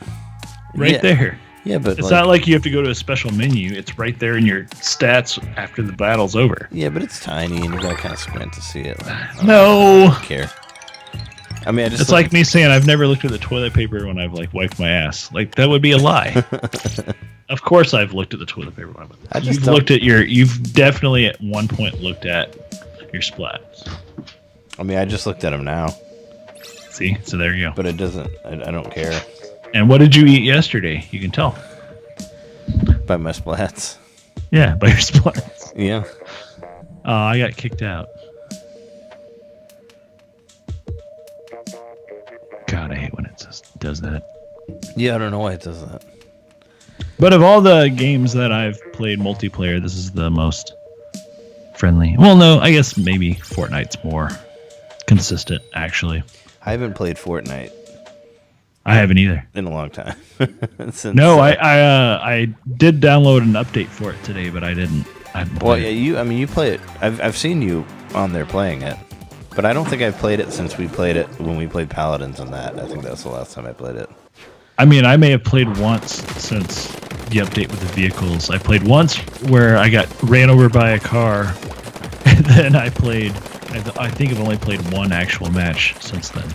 right there. Yeah, but it's not like you have to go to a special menu. It's right there in your stats after the battle's over. Yeah, but it's tiny, and you gotta kind of squint to see it. No, I don't care. I mean, it's like me saying I've never looked at the toilet paper when I've like wiped my ass. Like that would be a lie. Of course, I've looked at the toilet paper. You've definitely at one point looked at your splat. I mean, I just looked at them now. See, so there you go. But it doesn't. I don't care. And what did you eat yesterday? You can tell. By my splats. Yeah, by your splats. Yeah. I got kicked out. God, I hate when it does that. Yeah, I don't know why it does that. But of all the games that I've played multiplayer, this is the most friendly. Well, no, I guess maybe Fortnite's more consistent, actually. I haven't played Fortnite. I haven't either. In a long time. I did download an update for it today, but I didn't. Well, yeah, you play it. I've seen you on there playing it. But I don't think I've played it since we played it when we played Paladins on that. I think that was the last time I played it. I mean, I may have played once since the update with the vehicles. I played once where I got ran over by a car, and then I played. I think I've only played one actual match since then.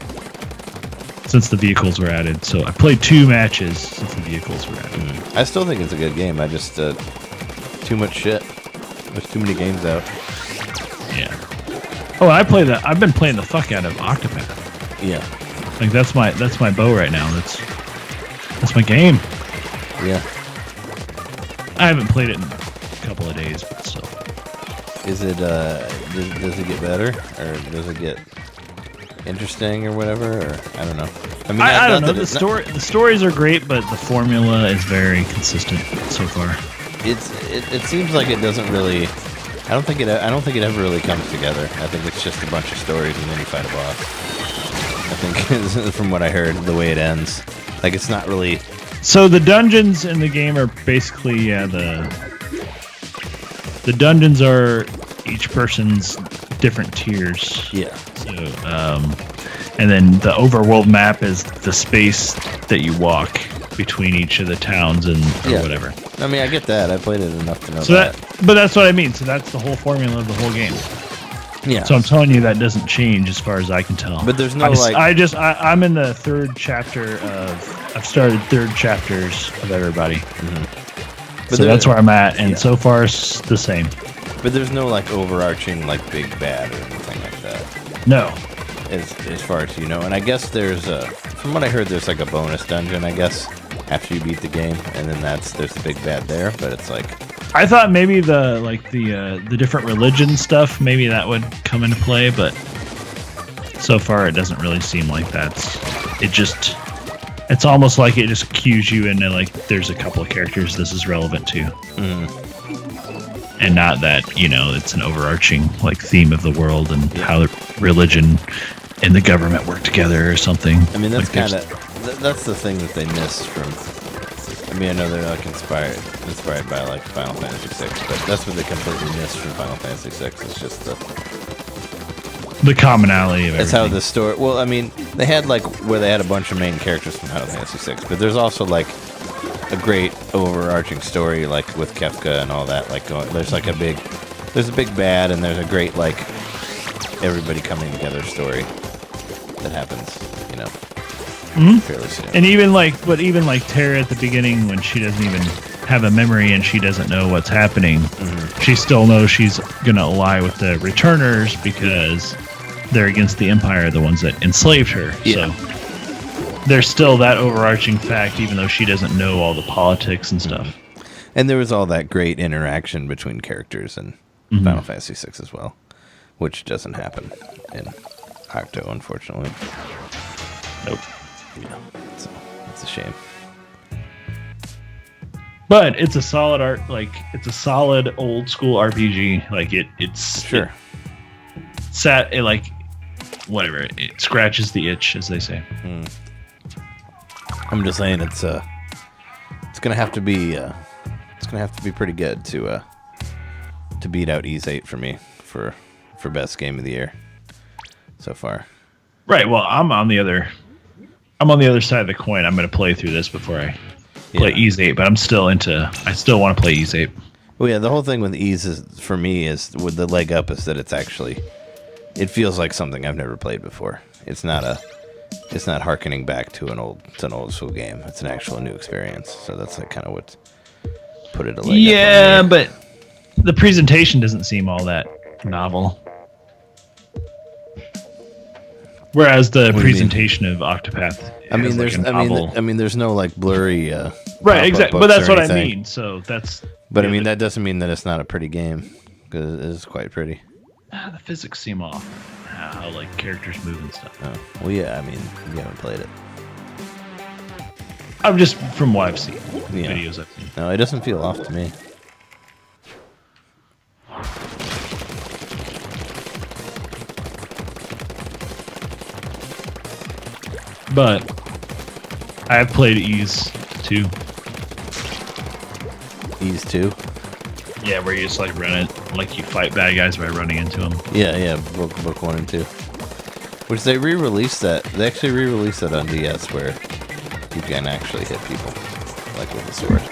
Since the vehicles were added. So I played 2 matches since the vehicles were added. I still think it's a good game. I just too much shit. There's too many games out. Yeah. Oh, I play that. I've been playing the fuck out of Octopath. Yeah. Like that's my bow right now. That's my game. Yeah. I haven't played it in a couple of days, but still. Is it does it get better or does it get interesting or whatever? Or I don't know. I mean, I don't know. The stories are great, but the formula is very consistent so far. It seems like it doesn't really. I don't think it ever really comes together. I think it's just a bunch of stories and then you fight a boss. I think from what I heard, the way it ends, like it's not really. So the dungeons in the game are basically the dungeons are each person's different tiers. Yeah. So and then the overworld map is the space that you walk between each of the towns and or whatever. I mean, I get that. I played it enough to know But that's what I mean. So that's the whole formula of the whole game. Yeah. So I'm telling you that doesn't change as far as I can tell. But there's no I'm in the 3rd chapter of. I've started 3rd chapters of everybody. Mm-hmm. So that's where I'm at, and so far it's the same. But there's no like overarching like big bad or anything like that. No. As far as you know, and I guess there's from what I heard, there's like a bonus dungeon, I guess, after you beat the game, and then there's the big bad there. But it's like I thought maybe the different religion stuff, maybe that would come into play, but so far it doesn't really seem like it's almost like it just cues you into like there's a couple of characters this is relevant to. And not that, it's an overarching like theme of the world and how the religion and the government work together or something. I mean, that's kind of that's the thing that they miss from. I mean, I know they're like inspired by like Final Fantasy VI, but that's what they completely missed from Final Fantasy VI. It's just the commonality of everything. That's how the story. Well, I mean, they had like where they had a bunch of main characters from Final Fantasy VI, but there's also like a great overarching story, like with Kefka and all that. Like, there's a big bad, and there's a great like everybody coming together story that happens, fairly soon. And even like Terra at the beginning, when she doesn't even have a memory and she doesn't know what's happening, she still knows she's gonna ally with the Returners because they're against the Empire, the ones that enslaved her. Yeah. So there's still that overarching fact, even though she doesn't know all the politics and stuff. And there was all that great interaction between characters in Final Fantasy VI as well, which doesn't happen in Octo, unfortunately. Nope. Yeah, so it's a shame. But it's a solid it's a solid old school RPG. Like it's sure. It scratches the itch, as they say. I'm just saying it's gonna have to be pretty good to beat out Ys 8 for me for best game of the year so far. Right. Well, I'm on the other side of the coin. I'm gonna play through this before I play Ys 8, but I still want to play Ys 8. Well, yeah, the whole thing with Ys for me is with the leg up is that it feels like something I've never played before. It's not harkening back to an old school game. It's an actual new experience. So that's like kind of what put it a leg up. Yeah, but the presentation doesn't seem all that novel. Whereas the presentation of Octopath, there's no like blurry. Right, exactly. But that's what I mean. So that's. But I mean, that doesn't mean that it's not a pretty game, because it is quite pretty. The physics seem off. How like characters move and stuff. Oh, well, yeah. I mean, you haven't played it. I'm just from what I've seen, videos I've seen. No, it doesn't feel off to me. But I have played Ys 2. Ys 2? Yeah, where you just like run it like you fight bad guys by running into them. Yeah, book 1 and 2. Which they re-released that. They actually re-released that on DS where you can actually hit people, like with a sword,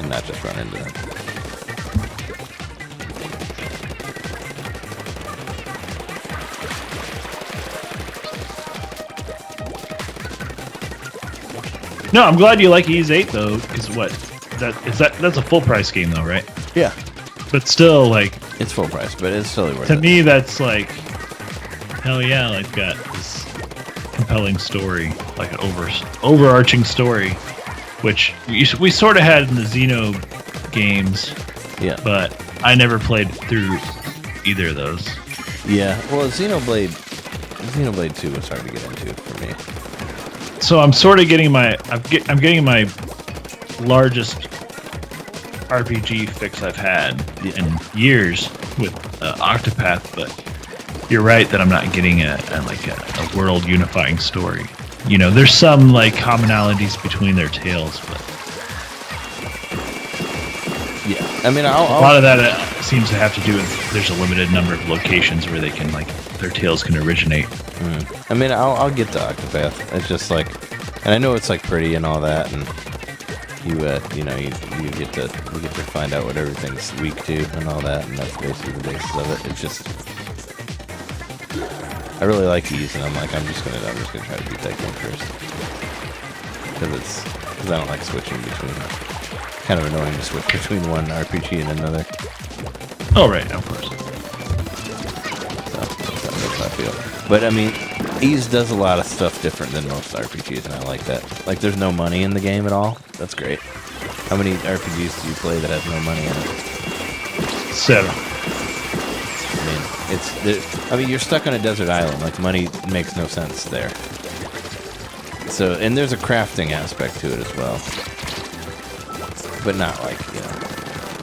and not just run into them. No, I'm glad you like Ys 8 though, because that's a full price game though, right? Yeah. But still, like, it's full price, but it's totally worth it. it. To me, that's like, hell yeah, like got this compelling story, like an overarching story, which we sort of had in the Xeno games. Yeah. But I never played through either of those. Yeah. Well, Xenoblade 2 was hard to get into for me. So I'm sort of getting I'm getting my largest RPG fix I've had in years with Octopath, but you're right that I'm not getting a world unifying story. You know, there's some like commonalities between their tales, but yeah, I mean, a lot of that seems to have to do with there's a limited number of locations where they can their tales can originate. I mean, I'll get to Octopath. It's just like, and I know it's like pretty and all that, and you get to find out what everything's weak to and all that, and that's basically the basis of it. It's just, I really like these, and I'm just gonna try to beat that game first, because I don't like switching between. Kind of annoying to switch between one RPG and another. Oh right, of course. So that's how I feel. But I mean, Ys does a lot of stuff different than most RPGs, and I like that. Like, there's no money in the game at all. That's great. How many RPGs do you play that have no money in it? 7. I mean, you're stuck on a desert island. Like, money makes no sense there. So, and there's a crafting aspect to it as well, but not like,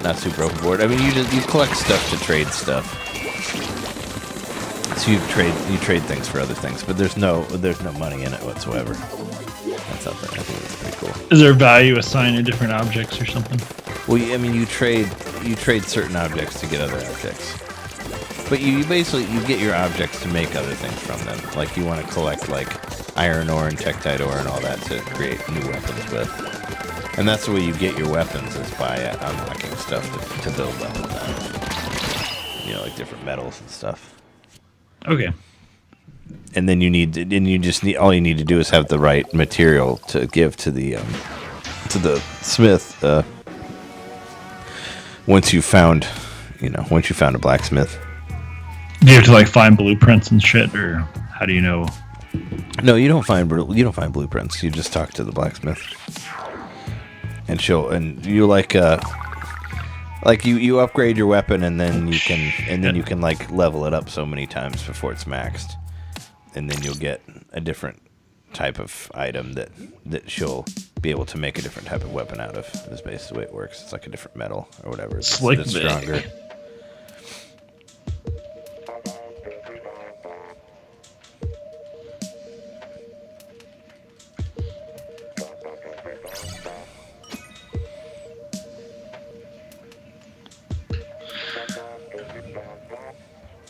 not super overboard. I mean, you collect stuff to trade stuff. So you trade things for other things, but there's no money in it whatsoever. That's something I think is pretty cool. Is there value assigned to different objects or something? Well, I mean, you trade certain objects to get other objects, but you basically get your objects to make other things from them. Like, you want to collect like iron ore and tektite ore and all that to create new weapons with, and that's the way you get your weapons, is by unlocking stuff to build weapons out of. Like different metals and stuff. Okay. And then all you need to do is have the right material to give to the smith. Once you found a blacksmith. Do you have to find blueprints and shit, or how do you know? No, you don't find blueprints. You just talk to the blacksmith, and you you upgrade your weapon, and then you can level it up so many times before it's maxed, and then you'll get a different type of item that she'll be able to make a different type of weapon out of. Is basically the way it works. It's like a different metal or whatever. It's stronger.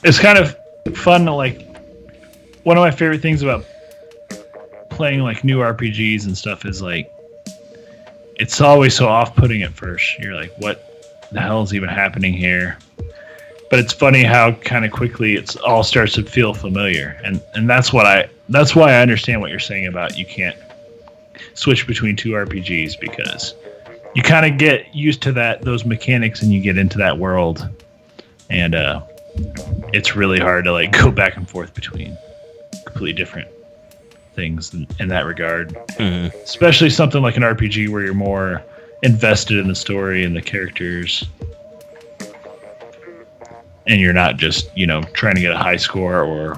It's kind of fun to one of my favorite things about playing new RPGs and stuff is it's always so off-putting at first. You're like, what the hell is even happening here? But it's funny how kind of quickly it all starts to feel familiar, and that's why I understand what you're saying about you can't switch between two RPGs, because you kind of get used to those mechanics and you get into that world, and it's really hard to go back and forth between completely different things in that regard. Mm-hmm. Especially something like an RPG where you're more invested in the story and the characters, and you're not just trying to get a high score or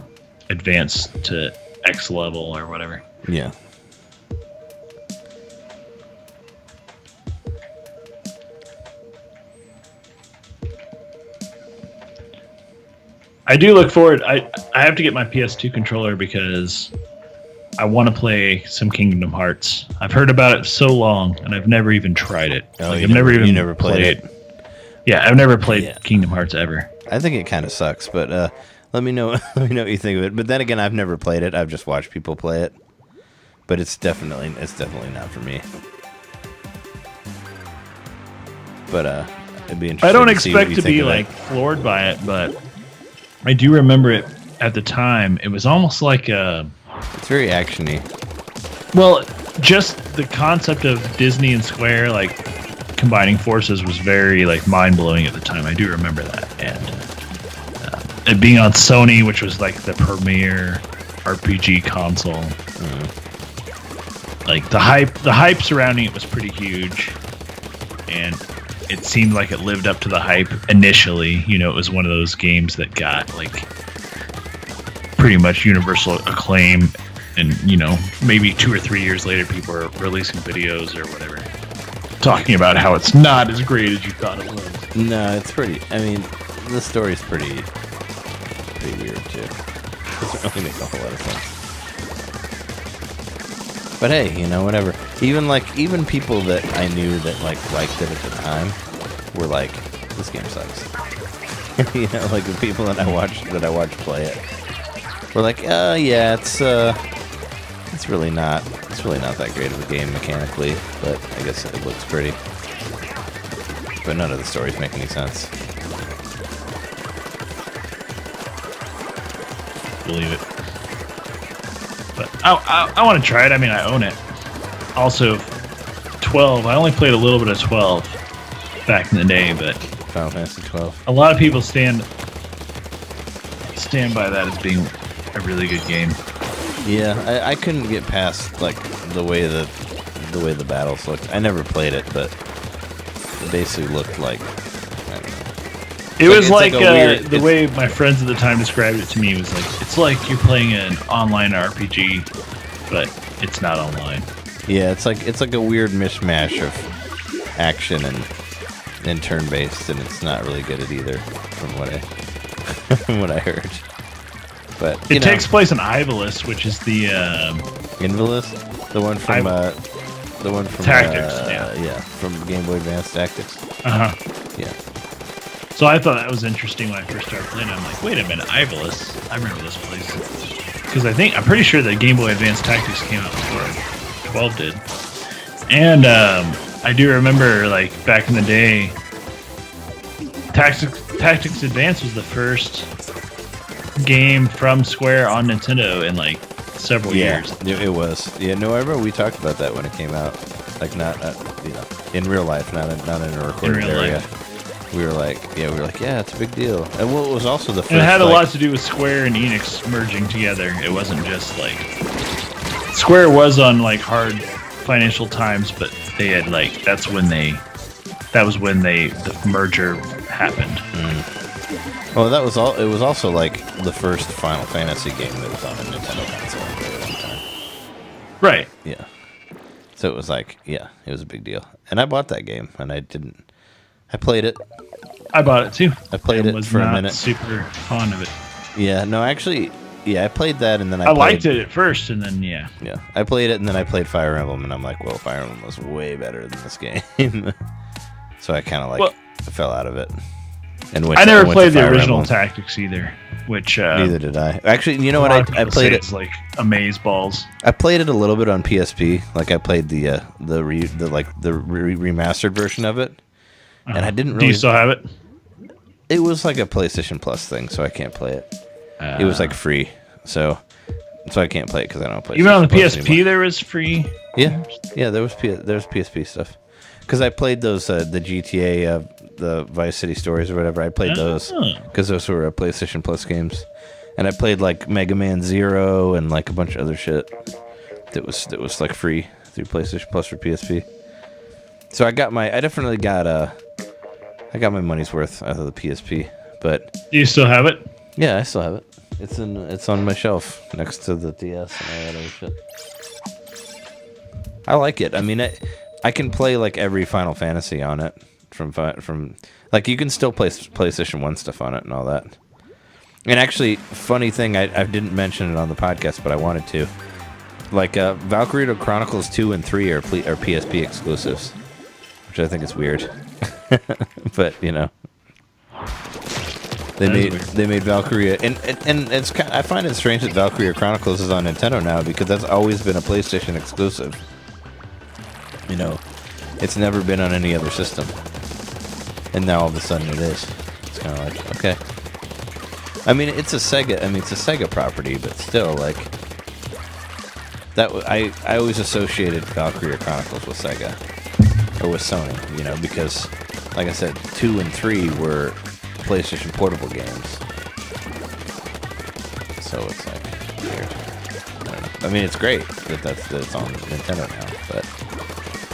advance to X level or whatever. Yeah. I do look forward. I have to get my PS2 controller because I want to play some Kingdom Hearts. I've heard about it so long, and I've never even tried it. Oh, you never played it. Yeah, I've never played Kingdom Hearts ever. I think it kind of sucks, but let me know what you think of it. But then again, I've never played it. I've just watched people play it. But it's definitely not for me. But it'd be interesting. I don't expect to be like floored by it, but I do remember it at the time. It was almost like it's very actiony. Well, just the concept of Disney and Square like combining forces was very like mind-blowing at the time. I do remember that. And it being on Sony, which was like the premier RPG console. Like the hype surrounding it was pretty huge, and it seemed like it lived up to the hype initially. You know, it was one of those games that got like pretty much universal acclaim, and you know, maybe 2 or 3 years later, people are releasing videos or whatever talking about how it's not as great as you thought it was. No, it's pretty. I mean, the story's pretty weird too. It doesn't really make a whole lot of sense. But hey, you know, whatever. Even people that I knew that liked it at the time were like, "This game sucks." You know, like the people that I watched play it were like, yeah, it's really not that great of a game mechanically, but I guess it looks pretty." But none of the stories make any sense. Believe it. But I want to try it. I mean, I own it. Also, 12. I only played a little bit of 12 back in the day, but Final Fantasy 12. A lot of people stand by that as being a really good game. Yeah, I couldn't get past like the way the battles looked. I never played it, but it basically looked like, I don't know. It was like the way my friends at the time described it to me was like, it's like you're playing an online RPG, but it's not online. Yeah, it's like a weird mishmash of action and turn-based, and it's not really good at either, from what I heard. But it takes place in Ivalice, which is the Invalice, the one from Tactics. Yeah, from Game Boy Advance Tactics. Yeah. So I thought that was interesting when I first started playing. I'm like, wait a minute, Ivalice. I remember this place because I'm pretty sure that Game Boy Advance Tactics came out before 12 did. And I do remember, like back in the day, Tactics Advance was the first game from Square on Nintendo in like several years. It was. Yeah, no, I remember we talked about that when it came out. Like not in real life, not in a recorded area. Life. We were like, yeah, it's a big deal. And it was also the first. And it had a lot to do with Square and Enix merging together. It wasn't just like Square was on like hard financial times, but they had like that was when the merger happened. Well, that was all. It was also like the first Final Fantasy game that was on a Nintendo console for a long time. Right. Yeah. So it was like, yeah, it was a big deal. And I bought that game, and I played it. I bought it too. I played it for a minute. Super fond of it. Yeah, no, actually, yeah, I played that, and then I liked it at first, and then yeah, I played it, and then I played Fire Emblem, and I'm like, well, Fire Emblem was way better than this game, so I kind of fell out of it. And I never played the original Tactics either, which neither did I. Actually, you know what? I played it. It's like amazeballs. I played it a little bit on PSP. Like I played the remastered version of it. And I didn't really... Do you still have it? It was like a PlayStation Plus thing, so I can't play it. It was like free, so I can't play it because I don't play. Even on the PSP, anymore. There was free. Yeah, there was PSP stuff. Because I played those the GTA, the Vice City Stories or whatever. I played those because those were PlayStation Plus games, and I played like Mega Man Zero and like a bunch of other shit that was like free through PlayStation Plus for PSP. So I definitely got my money's worth out of the PSP, but... Do you still have it? Yeah, I still have it. It's on my shelf next to the DS and all that other shit. I like it. I mean, I can play like every Final Fantasy on it from like you can still play PlayStation 1 stuff on it and all that. And actually, funny thing, I didn't mention it on the podcast, but I wanted to. Like Valkyrie Chronicles 2 and 3 are PSP exclusives, which I think is weird. But, you know, They made Valkyria, and it's kind I find it strange that Valkyria Chronicles is on Nintendo now because that's always been a PlayStation exclusive. You know, it's never been on any other system, and now all of a sudden it is. It's kind of like, okay. I mean, it's a Sega property, but still, like that. I always associated Valkyria Chronicles with Sega or with Sony, you know, because, like I said, 2 and 3 were PlayStation portable games, so it's like weird. I don't know. I mean, it's great that it's on Nintendo now, but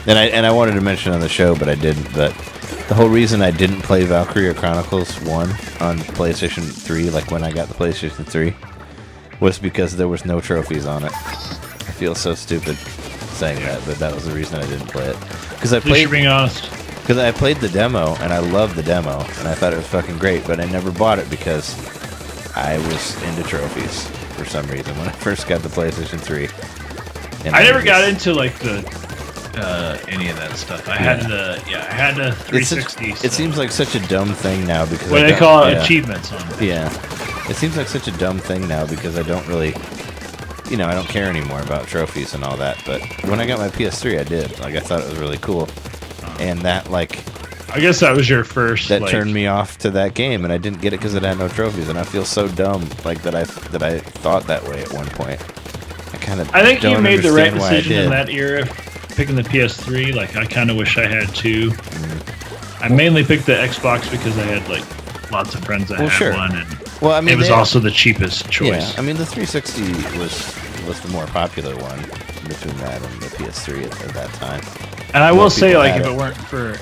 and I wanted to mention on the show, but I didn't. But the whole reason I didn't play Valkyria Chronicles 1 on PlayStation 3, like when I got the PlayStation 3, was because there was no trophies on it. I feel so stupid saying that, but that was the reason I didn't play it. Because I played. Being honest. Because I played the demo, and I loved the demo, and I thought it was fucking great, but I never bought it because I was into trophies for some reason when I first got the PlayStation 3. And I never got into, like, the any of that stuff. I had the 360. It seems like such a dumb thing now because what they call achievements on it. Yeah. It seems like such a dumb thing now because I don't really, you know, I don't care anymore about trophies and all that, but when I got my PS3, I did. Like, I thought it was really cool. And that, like, I guess that was your first. That turned me off to that game, and I didn't get it because it had no trophies, and I feel so dumb, like that I thought that way at one point. I think you made the right decision in that era, picking the PS3. Like, I kind of wish I had two. I mainly picked the Xbox because I had like lots of friends that had one, and it was also the cheapest choice. Yeah, I mean the 360 was the more popular one between that and the PS3 at that time. And I will say, like, if it weren't for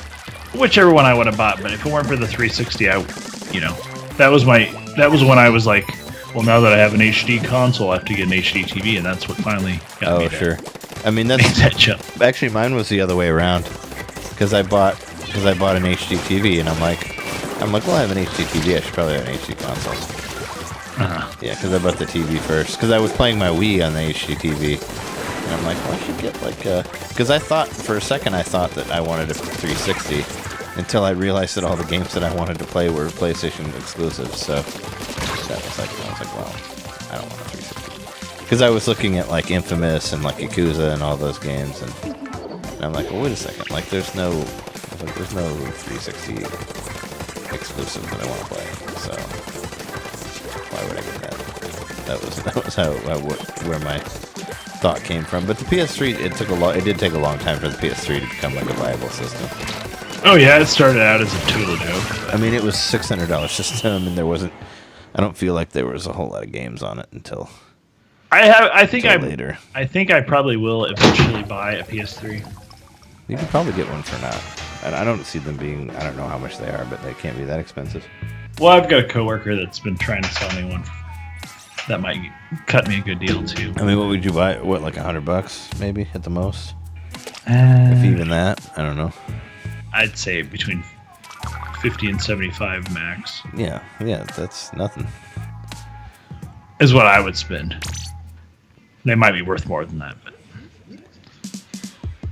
whichever one I would have bought, but if it weren't for the 360, that was when I was like, well, now that I have an HD console, I have to get an HD TV, and that's what finally got me there. I mean, that's that jump. Actually, mine was the other way around, because I bought an HD TV, and I'm like, well, I have an HD TV, I should probably have an HD console. Yeah, because I bought the TV first, because I was playing my Wii on the HD TV. And I'm like, well, I should get like a... Because I thought, for a second, I thought that I wanted a 360 until I realized that all the games that I wanted to play were PlayStation exclusives. So I was like, well, I don't want a 360. Because I was looking at like Infamous and like Yakuza and all those games, and I'm like, well, wait a second, like there's no 360 exclusive that I want to play. So why would I get that? That was where my thought came from. But the PS3, it did take a long time for the PS3 to become like a viable system. Oh yeah, it started out as a total joke. I mean, it was $600 system, and I don't feel like there was a whole lot of games on it until later. I think I probably will eventually buy a PS3. You could probably get one for not. I don't see them being, I don't know how much they are, but they can't be that expensive. Well, I've got a coworker that's been trying to sell me one. That might cut me a good deal too. I mean, what would you buy? What, like $100 maybe at the most? If even that, I don't know. I'd say between 50 and 75 max. Yeah, that's nothing. Is what I would spend. They might be worth more than that, but.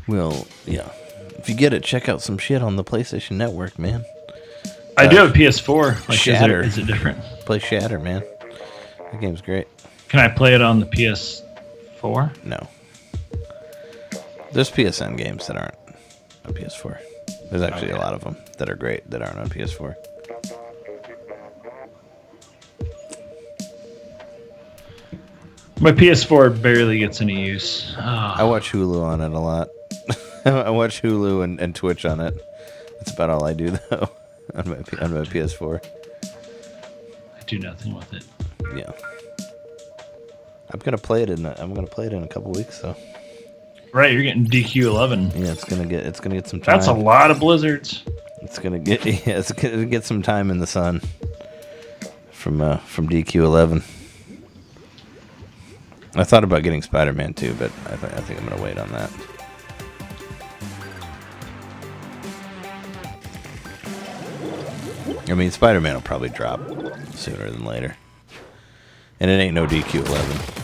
Well, yeah. If you get it, check out some shit on the PlayStation Network, man. I do have a PS4. Like, Shatter. Is it different? Play Shatter, man. That game's great. Can I play it on the PS4? No. There's PSN games that aren't on PS4. There's actually a lot of them that are great that aren't on PS4. My PS4 barely gets any use. Oh. I watch Hulu on it a lot. I watch Hulu and Twitch on it. That's about all I do, though, on my PS4. I do nothing with it. Yeah. I'm gonna play it in a couple weeks, though. Right, you're getting DQ11. Yeah, it's gonna get some time. That's a lot of blizzards. It's gonna get some time in the sun from DQ11. I thought about getting Spider-Man 2, but I think I'm gonna wait on that. I mean, Spider-Man will probably drop sooner than later, and it ain't no DQ11.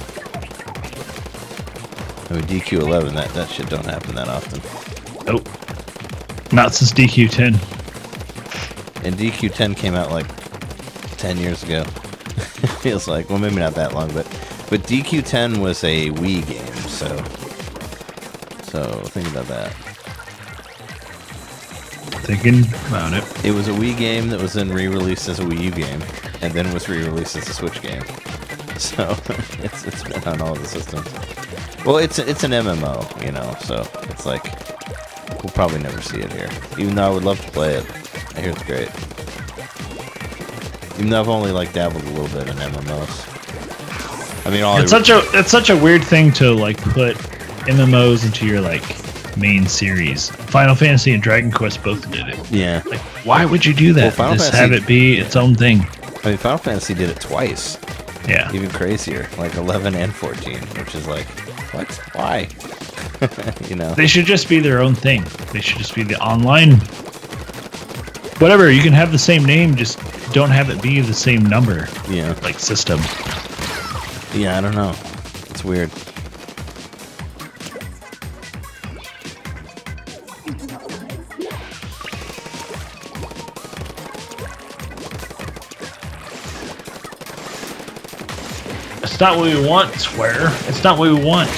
I mean, DQ11, that shit don't happen that often. Nope. Not since DQ10. And DQ10 came out like 10 years ago. It feels like. Well, maybe not that long, but DQ10 was a Wii game, so think about that. Thinking about it. It was a Wii game that was then re-released as a Wii U game, and then was re-released as a Switch game. So it's been on all the systems. Well, it's an MMO, you know, so it's like we'll probably never see it here. Even though I would love to play it, I hear it's great. Even though I've only like dabbled a little bit in MMOs. I mean, it's such a weird thing to like put MMOs into your like main series. Final Fantasy and Dragon Quest both did it. Yeah. Like, why would you do that? Well, Just have it be its own thing. I mean, Final Fantasy did it twice. Yeah. Even crazier, like 11 and 14, which is like, what? Why? You know. They should just be their own thing. They should just be the online. Whatever. You can have the same name, just don't have it be the same number. Yeah. Like system. Yeah, I don't know. It's weird. It's not what we want, Square. It's not what we want.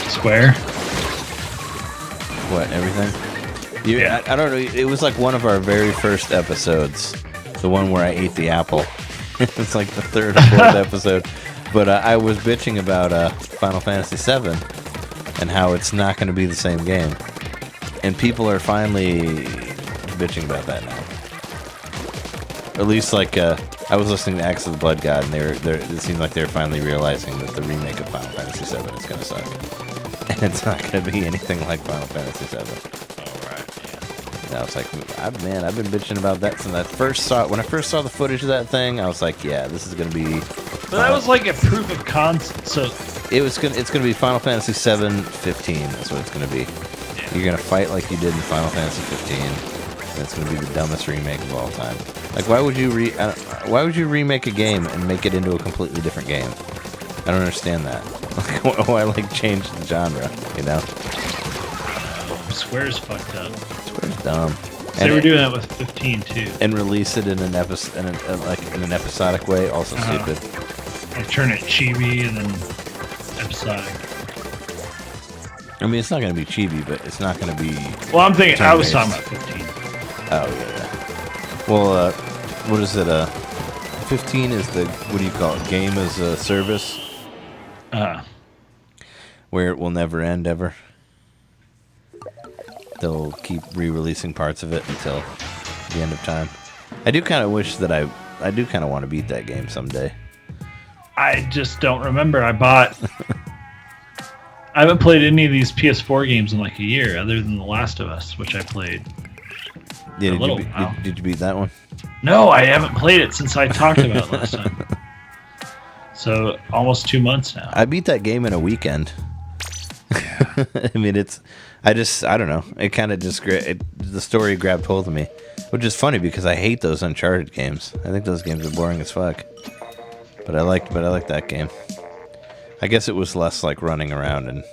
Square. What, everything? Yeah. I don't know. It was like one of our very first episodes. The one where I ate the apple. It's like the third or fourth episode. But I was bitching about Final Fantasy VII and how it's not going to be the same game. And people are finally bitching about that now. At least, like, I was listening to Axe of the Blood God, and it seemed like they're finally realizing that the remake of Final Fantasy VII is going to suck. And it's not going to be anything like Final Fantasy VII. And I was like, I've been bitching about that since I first saw it. When I first saw the footage of that thing, I was like, yeah, this is going to be... But that was like a proof of concept, so... It's going to be Final Fantasy VII 15, that's what it's going to be. Yeah. You're going to fight like you did in Final Fantasy 15, and it's going to be the dumbest remake of all time. Like, why would you remake a game and make it into a completely different game? I don't understand that. Like, why, like, change the genre, you know? Square's fucked up. Square's dumb. So they were doing that with 15 too. And release it in an episodic way, also stupid. Like turn it chibi and then episodic. I mean, it's not going to be chibi, but it's not going to be... Well, I'm thinking... I was talking about 15. Oh, yeah. Well, what is it? 15 is the... What do you call it? Game as a service? Where it will never end, ever. They'll keep re-releasing parts of it until the end of time. I do kind of wish that I do kind of want to beat that game someday. I just don't remember. I haven't played any of these PS4 games in like a year, other than The Last of Us, which I played. Yeah, did you beat that one? No, I haven't played it since I talked about it last time. So almost 2 months now. I beat that game in a weekend. I mean, I don't know. It kind of just the story grabbed hold of me, which is funny because I hate those Uncharted games. I think those games are boring as fuck. But I liked that game. I guess it was less like running around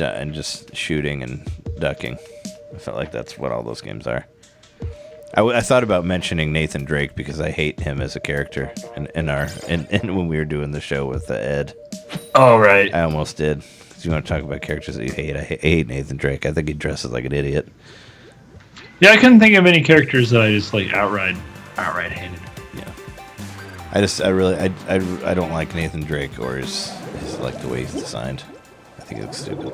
and just shooting and ducking. I felt like that's what all those games are. I thought about mentioning Nathan Drake because I hate him as a character, and when we were doing the show with Ed. Oh right. I almost did. You want to talk about characters that you hate? I hate Nathan Drake. I think he dresses like an idiot. Yeah, I couldn't think of any characters that I just like outright hated. Yeah. I don't like Nathan Drake or his like the way he's designed. I think it looks stupid.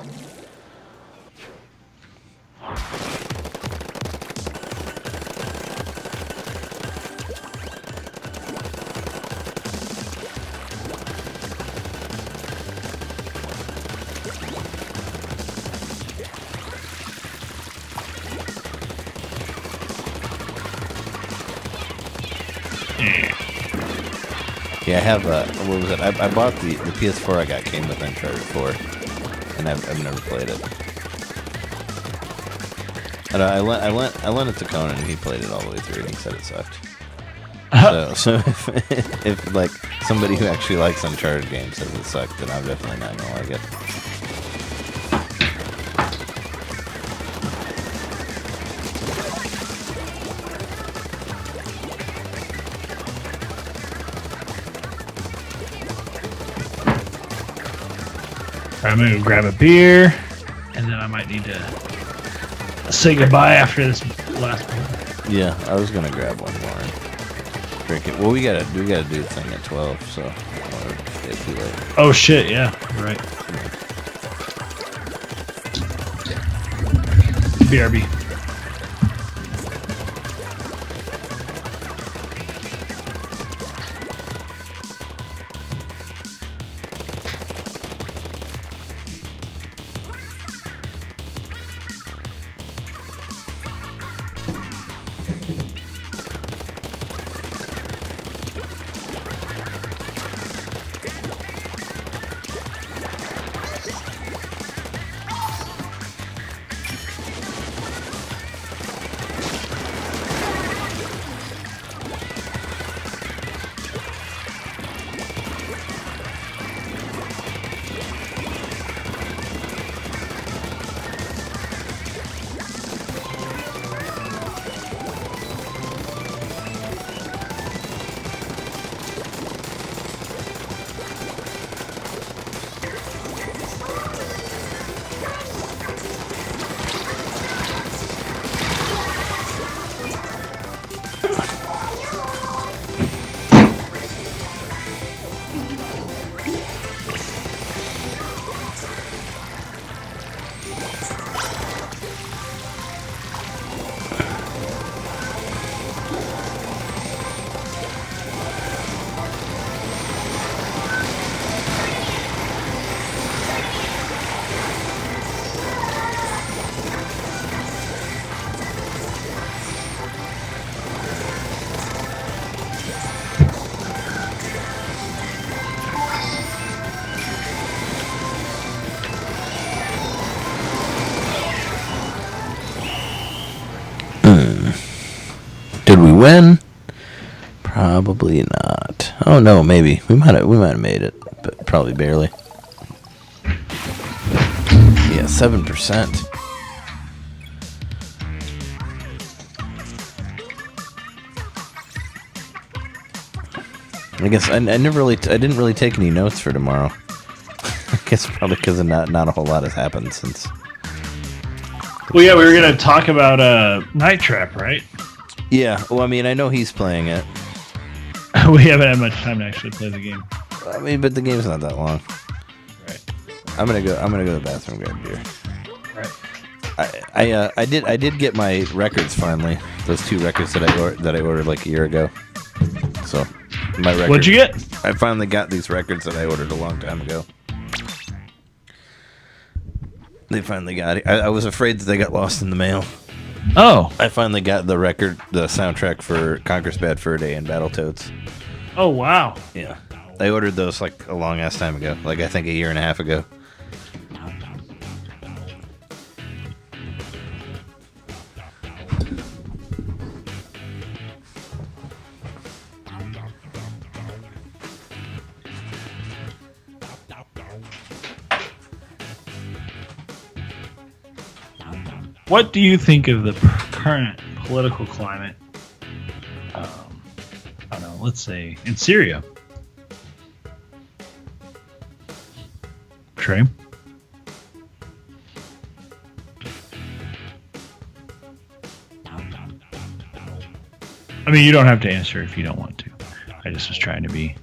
Yeah, I have what was it? I bought the PS4 I got came with Uncharted 4, and I've never played it. And I lent it to Conan, and he played it all the way through, and he said it sucked. So if like somebody who actually likes Uncharted games says it sucked, then I'm definitely not gonna like it. I'm gonna go grab a beer, and then I might need to say goodbye after this last one. Yeah, I was gonna grab one more and drink it. Well, we gotta do the thing at 12, so I don't want to get too late. Oh shit! Yeah, right. BRB. Did we win? Probably not. Oh no, maybe we might have made it, but probably barely. Yeah, 7%. I guess I didn't really take any notes for tomorrow. I guess probably because not a whole lot has happened since. Well, yeah, we were gonna talk about Night Trap, right? Yeah, well, I mean, I know he's playing it. We haven't had much time to actually play the game. I mean, but the game's not that long. Right. I'm gonna go to the bathroom and grab beer. Right. I did get my records finally. Those 2 records that I ordered like a year ago. So my record. What'd you get? I finally got these records that I ordered a long time ago. They finally got it. I was afraid that they got lost in the mail. Oh. I finally got the soundtrack for Conker's Bad Fur Day and Battletoads. Oh, wow. Yeah. I ordered those like a long ass time ago. Like I think a year and a half ago. What do you think of the current political climate? I don't know. Let's say in Syria. Trey? I mean, you don't have to answer if you don't want to. I just was trying to be.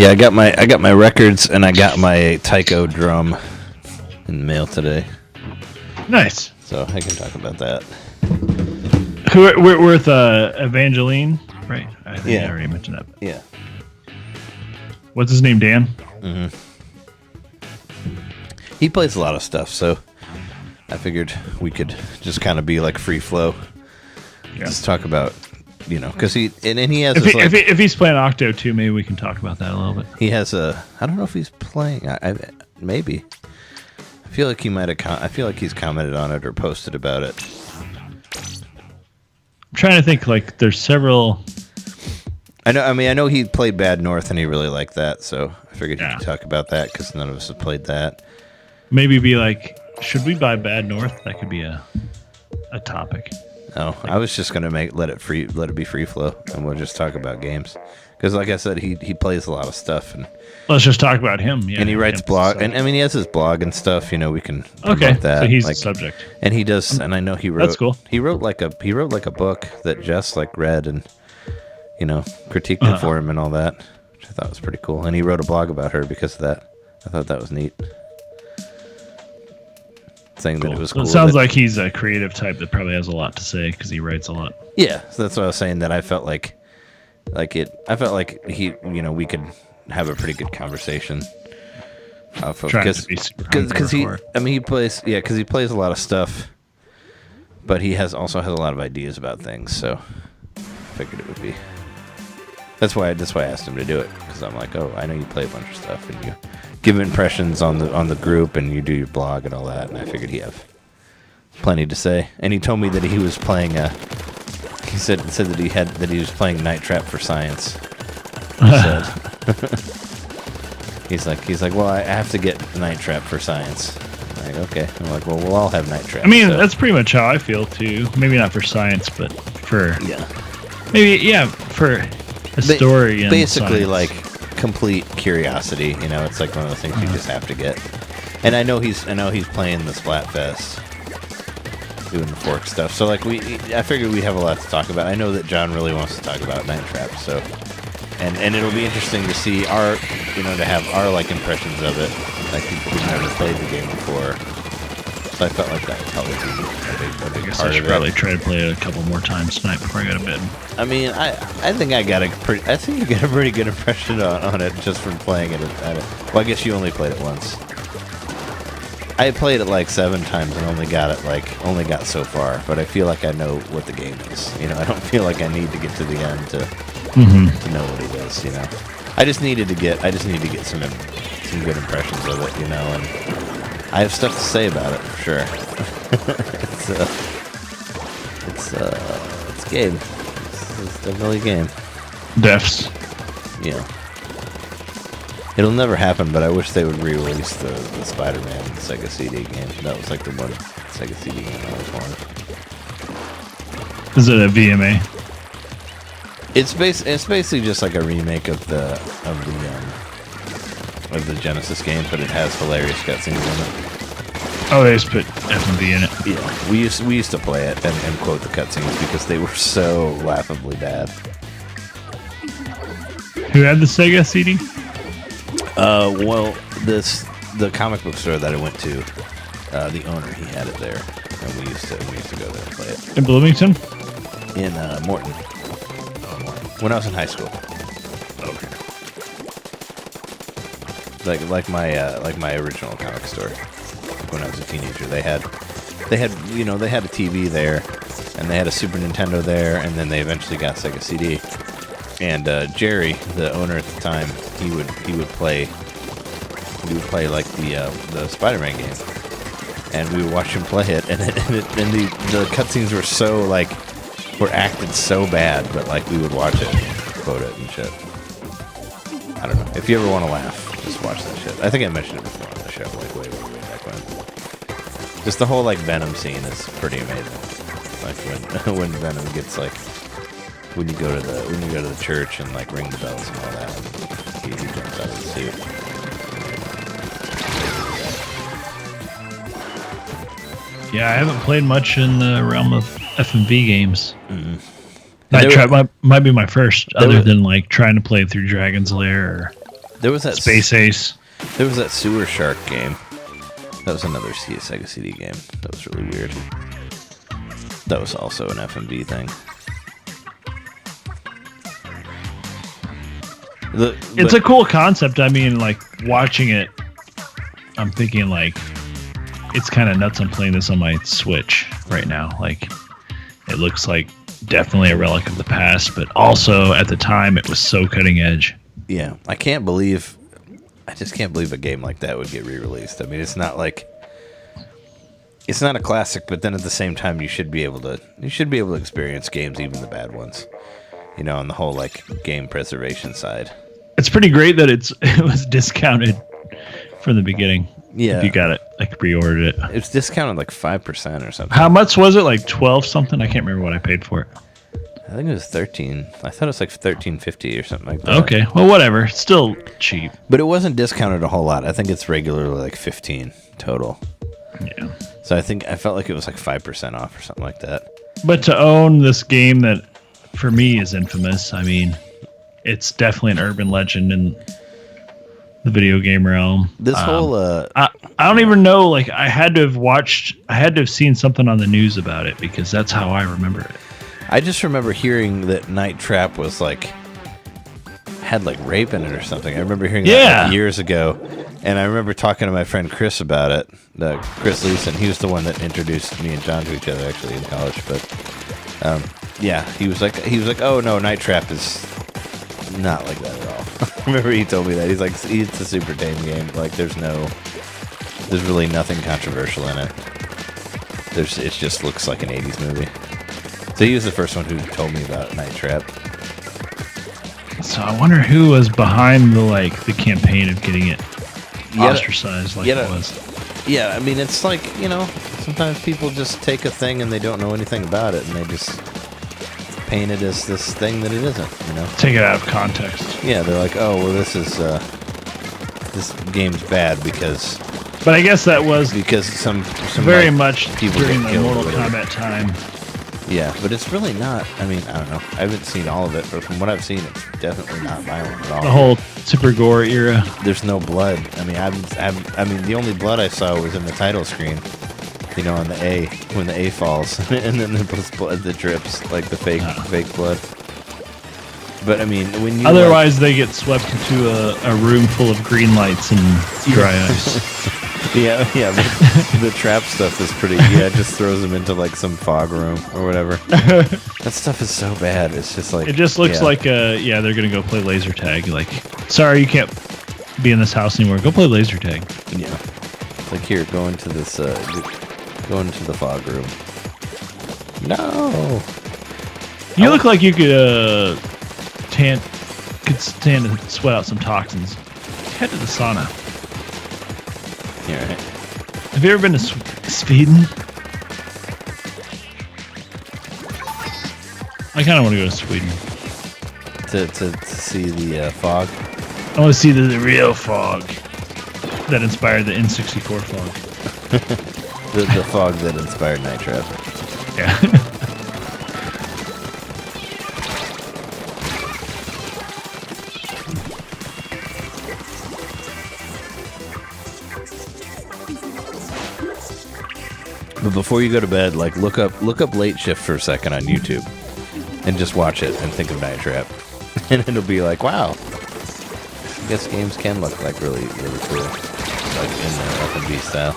Yeah, I got my records and I got my taiko drum in the mail today. Nice. So I can talk about that. We're with Evangeline, right? I think I already mentioned that. Yeah. What's his name? Dan. Mm-hmm. He plays a lot of stuff, so I figured we could just kind of be like free flow. Yeah. Just talk about, because he has. If he's playing Octo too, maybe we can talk about that a little bit. He has I don't know if he's playing. Maybe. I feel like he might have. I feel like he's commented on it or posted about it. I'm trying to think. Like, there's several. I know he played Bad North and he really liked that, so I figured he could talk about that because none of us have played that. Maybe be like, should we buy Bad North? That could be a topic. Oh, I was just gonna let it be free flow, and we'll just talk about games. Because, like I said, he plays a lot of stuff, and let's just talk about him. Yeah, and he writes blog, and he has his blog and stuff. We can promote that. So he's the subject, and he does. And I know he wrote. That's cool. He wrote like a book that Jess read and critiqued it for him and all that, which I thought was pretty cool. And he wrote a blog about her because of that. I thought that was neat. Saying that it was cool. It sounds like he's a creative type that probably has a lot to say because he writes a lot. Yeah, so that's what I was saying. That I felt like he, we could have a pretty good conversation. Because he plays, because he plays a lot of stuff, but he also has a lot of ideas about things. So I figured it would be. That's why I asked him to do it, because I'm like, oh, I know you play a bunch of stuff and you give impressions on the group and you do your blog and all that, and I figured he'd have plenty to say. And he told me that he was playing he said that he was playing Night Trap for Science. He said. he's like, well, I have to get Night Trap for Science. I'm like, okay. I'm like, well, we'll all have Night Trap. I mean, that's pretty much how I feel too. Maybe not for science, but for for a story. And basically, science. Complete curiosity. It's like one of the things you just have to get. And I know he's playing the Splatfest, doing the fork stuff. So I figured we have a lot to talk about. I know that John really wants to talk about Night Trap. So, and it'll be interesting to see to have our impressions of it, like people who've never played the game before. So I felt like that would probably be a big part I should probably try to play it a couple more times tonight before I go to bed. I mean, I think you get a pretty good impression on it just from playing it at it. Well, I guess you only played it once. I played it 7 times and only got so far, but I feel like I know what the game is. I don't feel like I need to get to the end to know what it is. I just needed to get some good impressions of it. And I have stuff to say about it for sure. It's a game. It's definitely a game. Defs. Yeah. It'll never happen, but I wish they would re-release the Spider-Man Sega CD game. That was the one Sega CD game I always wanted. Is it a VMA? It's basically just a remake of the Genesis game, but it has hilarious cutscenes in it. Oh, they just put FMV in it. Yeah, we used to play it and quote the cutscenes because they were so laughably bad. Who had the Sega CD? Well, the comic book store that I went to, the owner, he had it there, and we used to go there and play it. In Bloomington? In Morton. When I was in high school. Okay. Like my original comic store. When I was a teenager, they had a TV there, and they had a Super Nintendo there, and then they eventually got Sega CD. And Jerry, the owner at the time, he would play the Spider-Man game, and we would watch him play it, and the cutscenes were acted so bad, but we would watch it, quote it and shit. I don't know. If you ever want to laugh, just watch that shit. I think I mentioned it before on the show, way back when. Just the whole Venom scene is pretty amazing. When Venom gets when you go to the church and ring the bells and all that, and he jumps out of the suit. Yeah, I haven't played much in the realm of FMV games. Mm-hmm. Night Trap might be my first, other than trying to play through Dragon's Lair or There was that Space Ace. There was that Sewer Shark game. That was another Sega CD game. That was really weird. That was also an FMV thing. It's a cool concept. I mean, like, watching it, I'm thinking, like, it's kind of nuts. I'm playing this on my Switch right now. Like, it looks like definitely a relic of the past, but also at the time, it was so cutting edge. Yeah, I just can't believe a game like that would get re-released. I mean, it's not a classic, but then at the same time, you should be able to experience games, even the bad ones. You know, on the whole, like, game preservation side. It's pretty great that it was discounted from the beginning. Yeah. If you got it, like, pre-ordered it. It's discounted like 5% or something. How much was it? Like 12 something? I can't remember what I paid for it. I think it was 13. I thought it was like $13.50 or something like that. Okay, well, whatever. Still cheap. But it wasn't discounted a whole lot. I think it's regularly like 15 total. Yeah. So I felt like it was like 5% off or something like that. But to own this game that, for me, is infamous, I mean, it's definitely an urban legend in the video game realm. This whole... I don't even know, like, I had to have seen something on the news about it, because that's how I remember it. I just remember hearing that Night Trap was like... had like rape in it or something. I remember hearing that like years ago. And I remember talking to my friend Chris about it. Chris Leeson. He was the one that introduced me and John to each other actually in college. But yeah, he was like, oh no, Night Trap is not like that at all. I remember he told me that. He's like, it's a super tame game. Like there's really nothing controversial in it. It just looks like an 80s movie. So he was the first one who told me about Night Trap. So I wonder who was behind the campaign of getting it ostracized like it was. Yeah, I mean, it's like, you know, sometimes people just take a thing and they don't know anything about it and they just paint it as this thing that it isn't, you know? Take it out of context. Yeah, they're like, oh, well, this game's bad because... But I guess that was... Because some very like, much people during get the killed Mortal Kombat time. Yeah, but it's really not. I mean, I don't know. I haven't seen all of it, but from what I've seen, it's definitely not violent at all. The whole super gore era. There's no blood. I mean, I mean, the only blood I saw was in the title screen. You know, on the A, when the A falls, and then there's blood that drips, like the fake blood. But I mean, when you otherwise they get swept into a room full of green lights and dry ice. Yeah, but the trap stuff is pretty. Yeah, it just throws them into like some fog room or whatever. That stuff is so bad. It's just like it just looks like they're gonna go play laser tag. Like, sorry, you can't be in this house anymore. Go play laser tag. Yeah, it's like here, go into this, go into the fog room. No, you look like you could stand and sweat out some toxins. Head to the sauna. Yeah, right. Have you ever been to Sweden? I kind of want to go to Sweden. To see the fog. I want to see the real fog that inspired the N64 fog. the fog that inspired Night Trap. Yeah. But before you go to bed, like look up Late Shift for a second on YouTube, and just watch it and think of Night Trap, and it'll be like, wow, I guess games can look like really really cool, like in the F&B style.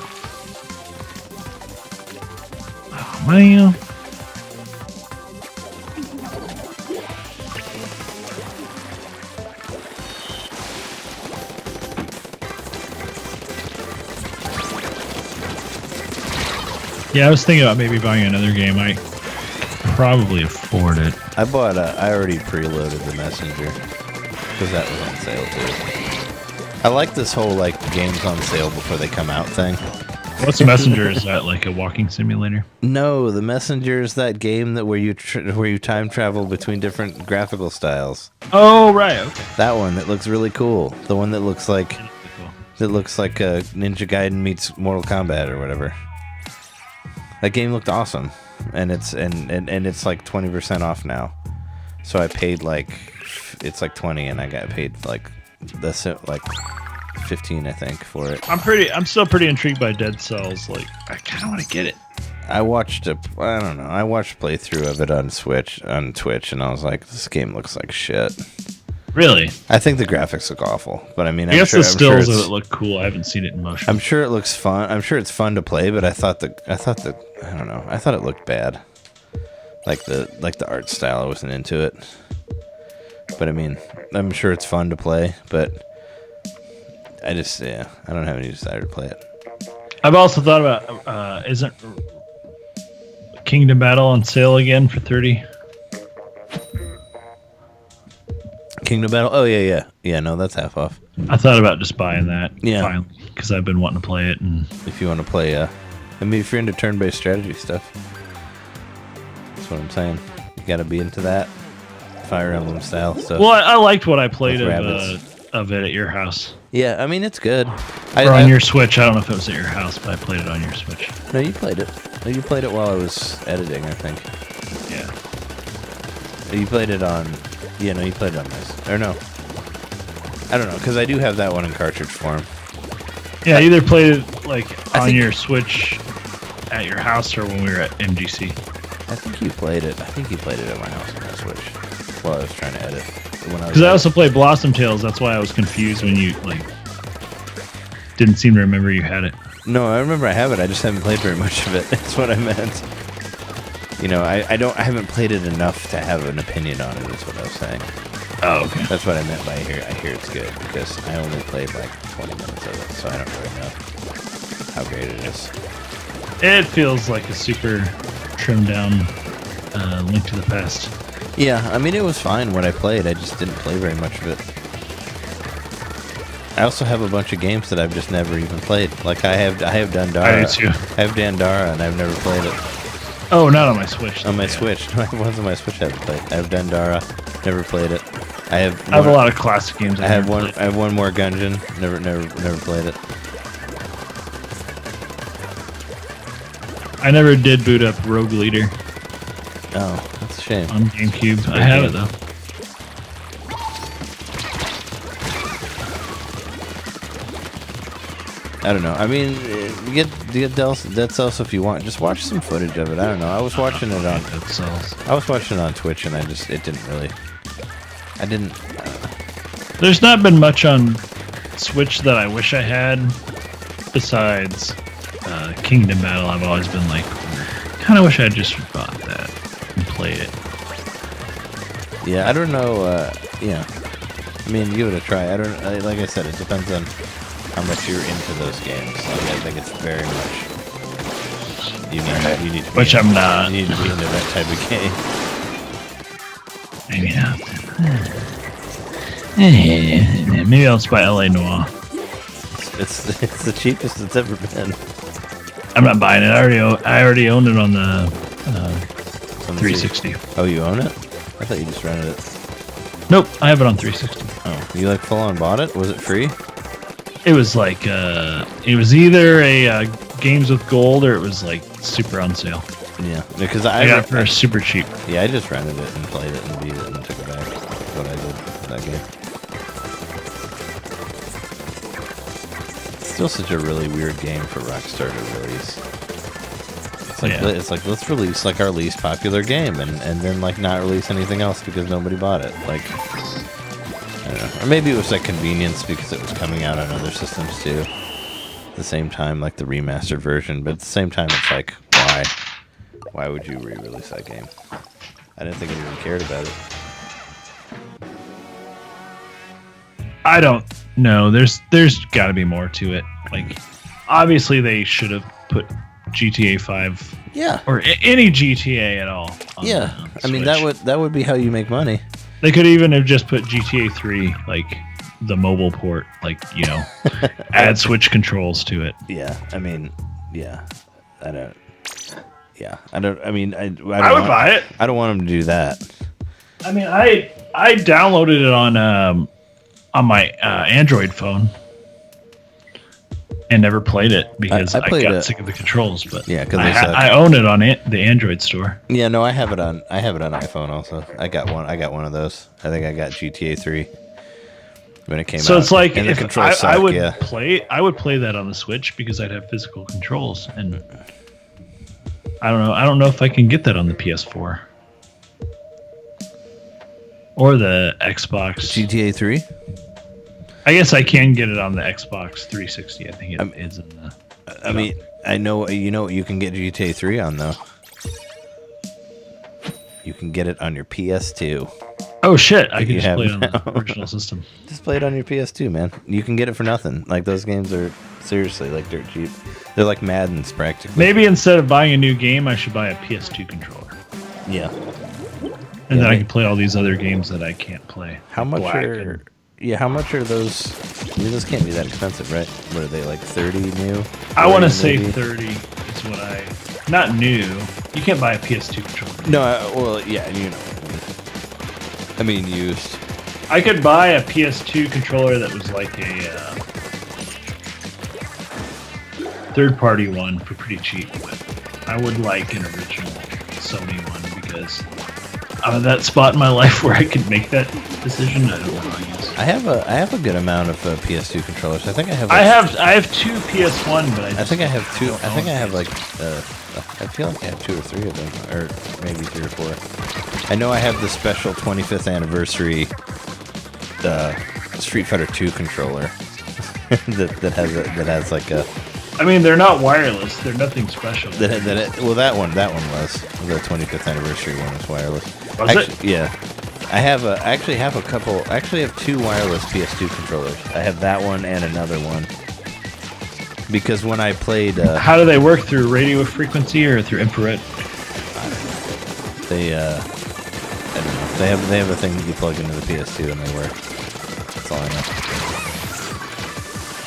Oh man. Yeah, I was thinking about maybe buying another game. I probably afford it. I already preloaded The Messenger because that was on sale too. I like this whole like games on sale before they come out thing. What's Messenger? Is that like a walking simulator? No, The Messenger is that game that where you time travel between different graphical styles. Oh right, okay. That one that looks really cool. The one that looks like Ninja Gaiden meets Mortal Kombat or whatever. That game looked awesome, and it's like 20% off now. So I paid it's like 20, and I got paid like that's it, like 15, I think, for it. I'm still pretty intrigued by Dead Cells. Like, I kind of want to get it. I watched a playthrough of it on Twitch, and I was like, this game looks like shit. Really? I think the graphics look awful, but I mean, I guess the stills of it look cool. I haven't seen it in motion. I'm sure it looks fun. I'm sure it's fun to play, but I thought I don't know. I thought it looked bad. Like the art style, I wasn't into it. But I mean, I'm sure it's fun to play, but I don't have any desire to play it. I've also thought about isn't Kingdom Battle on sale again for $30? Kingdom Battle? Oh yeah. No, that's half off. I thought about just buying that. Yeah, finally, because I've been wanting to play it. And if you want to play, I mean, if you're into turn-based strategy stuff, that's what I'm saying. You got to be into that Fire Emblem style stuff. Well, I liked what I played of it at your house. Yeah, I mean, it's good. Or on your Switch. I don't know if it was at your house, but I played it on your Switch. No, you played it. No, you played it while I was editing, I think. Yeah. You played it on... Yeah, no, you played it on this. Or no. I don't know, because I do have that one in cartridge form. Yeah, I either played it like on your Switch at your house or when we were at MGC. I think you played it. At my house on my Switch while I was trying to edit. Because I also played Blossom Tales. That's why I was confused when you didn't seem to remember you had it. No, I remember I have it. I just haven't played very much of it. That's what I meant. You know, I haven't played it enough to have an opinion on it. Is what I was saying. Oh, okay. That's what I meant by I hear it's good, because I only played like 20 minutes of it, so I don't really know how great it is. It feels like a super trimmed down Link to the Past. Yeah, I mean, it was fine when I played. I just didn't play very much of it. I also have a bunch of games that I've just never even played. Like I have Dandara. I do too. I have Dandara, and I've never played it. Oh, not on my Switch. On my Switch. No, it was on my Switch. I haven't played. I have Dandara. Never played it. I have a lot of classic games. I have one more Gungeon. Never played it. I never did boot up Rogue Leader. Oh, that's a shame. On GameCube. I have it though. I don't know. I mean, you get Dead Cells if you want. Just watch some footage of it. I don't know. I was watching it on Dead Cells. I was watching it on Twitch, and it didn't really. I didn't. There's not been much on Switch that I wish I had, besides Kingdom Battle. I've always been like, kind of wish I just bought that and played it. Yeah, I don't know. Yeah, I mean, give it a try. Like I said, it depends on how much you're into those games. Like, I think it's very much you need to be Which I'm not. You need to be into that type of game. Maybe not. Maybe I'll just buy LA Noire. It's the cheapest it's ever been. I'm not buying it. I already own it on the 360. Oh, you own it? I thought you just rented it. Nope, I have it on 360. Oh, you like full on bought it? Was it free? It was like it was either a games with gold or it was like super on sale. Yeah, because I got it for super cheap. Yeah, I just rented it and played it and beat it and took it back. That's what I did with that game. It's still such a really weird game for Rockstar to release. It's like let's release like our least popular game and then like not release anything else because nobody bought it. Like, I don't know. Or maybe it was like convenience because it was coming out on other systems too. At the same time, like the remastered version, but at the same time, it's like, why? Why would you re-release that game? I didn't think anyone cared about it. I don't know. There's got to be more to it. Like, obviously they should have put GTA 5. Yeah. Or any GTA at all. Yeah. I mean, that would be how you make money. They could even have just put GTA 3, like the mobile port, like, you know, add Switch controls to it. Yeah. I mean, yeah. I don't. I mean, I would buy it. I don't want them to do that. I mean, I downloaded it on my Android phone and never played it because I got sick of the controls. But yeah, because I own it on the Android store. Yeah, no, I have it on iPhone also. I got one of those. I think I got GTA 3. when it came out. So it's like and the if controls suck, I would yeah. I would play that on the Switch because I'd have physical controls, and I don't know if I can get that on the PS4 or the Xbox. GTA 3. I guess I can get it on the Xbox 360. I think it is in the. I mean, I know you can get GTA 3 on though. You can get it on your PS2. Oh shit! I can just play it on now. the original system. Just play it on your PS2, man. You can get it for nothing. Like those games are seriously like dirt cheap. They're like Madden's practically. Maybe instead of buying a new game, I should buy a PS2 controller. Yeah. And then I can play all these other games that I can't play. How much are? Yeah, how much are those? I mean, those can't be that expensive, right? What are they, like 30 new? I want to say 30 is what I... Not new. You can't buy a PS2 controller. No, well, yeah, you know what I mean. I mean, used. I could buy a PS2 controller that was like a third-party one for pretty cheap, but I would like an original Sony one because I'm at that spot in my life where I could make that decision. I don't know how to use it. I have a good amount of PS2 controllers. I think I have. Like, I have two PS1, but I think I have two. I think I have like. I feel like I have 2 or 3 of them, or maybe 3 or 4. I know I have the special 25th anniversary Street Fighter 2 controller that has like a. I mean, they're not wireless. They're nothing special. Well, that one was the 25th anniversary one was wireless. Was it? Yeah. I actually have 2 wireless PS2 controllers. I have that one and another one. Because when I played... How do they work? Through radio frequency or through infrared? They, I don't know. They have a thing that you plug into the PS2 and they work. That's all I know.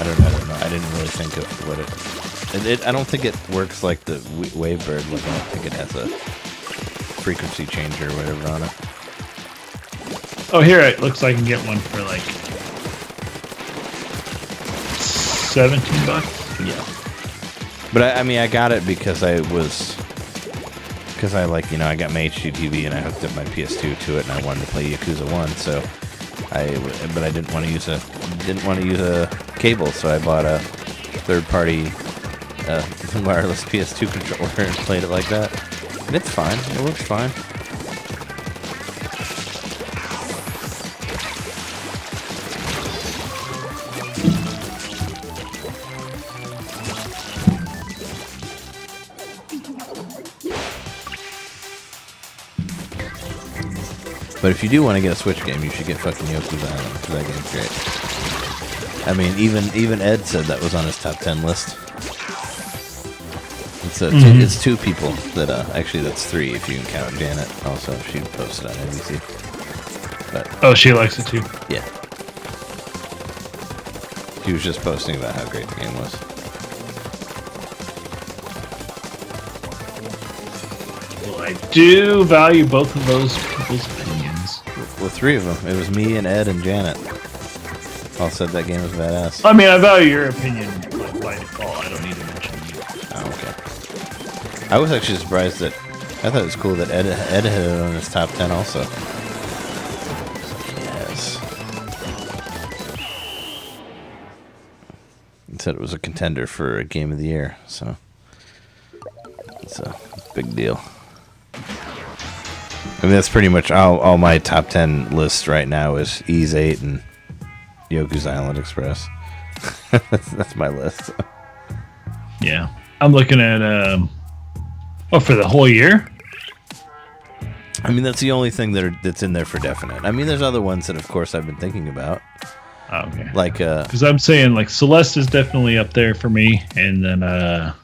I don't know. I didn't really think of what it... I don't think it works like the Wavebird. Like, I don't think it has a frequency changer or whatever on it. Oh, here it looks like I can get one for like $17. Yeah. But I mean, I got it because I got my HDTV and I hooked up my PS2 to it and I wanted to play Yakuza 1, so but I didn't want to use a cable, so I bought a third-party wireless PS2 controller and played it like that. And it's fine. It works fine. But if you do want to get a Switch game, you should get fucking Yoku's Island, because that game's great. I mean, even Ed said that was on his top 10 list. It's 2 people that, actually that's 3 if you can count Janet. Also, she posted on NBC. But, oh, she likes it too? Yeah. She was just posting about how great the game was. Well, I do value both of those people's opinions. Well, 3 of them. It was me and Ed and Janet. All said that game was badass. I mean, I value your opinion like, by default. I don't need to mention you. Oh, okay. I was actually surprised that... I thought it was cool that Ed had it on his top 10 also. Yes. He said it was a contender for a Game of the Year, so... It's a big deal. I mean, that's pretty much all my top 10 lists right now is Ease 8 and Yoku's Island Express. that's my list. Yeah. I'm looking at, for the whole year? I mean, that's the only thing that's in there for definite. I mean, there's other ones that, of course, I've been thinking about. Oh, okay. Like, because I'm saying, like, Celeste is definitely up there for me, and then,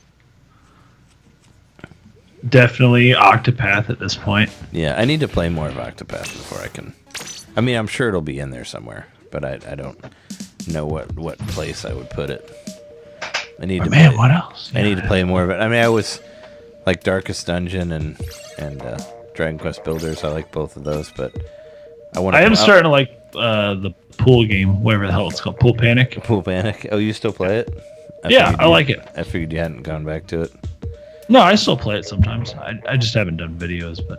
definitely Octopath at this point. Yeah, I need to play more of Octopath before I can... I mean, I'm sure it'll be in there somewhere, but I don't know what place I would put it. I need what else? I need to play more of it. I mean, I was like Darkest Dungeon and Dragon Quest Builders. I like both of those, but I am starting to like the pool game, whatever the hell it's called, Pool Panic. Pool Panic. Oh, you still play it? I like it. I figured you hadn't gone back to it. No, I still play it sometimes. I just haven't done videos, but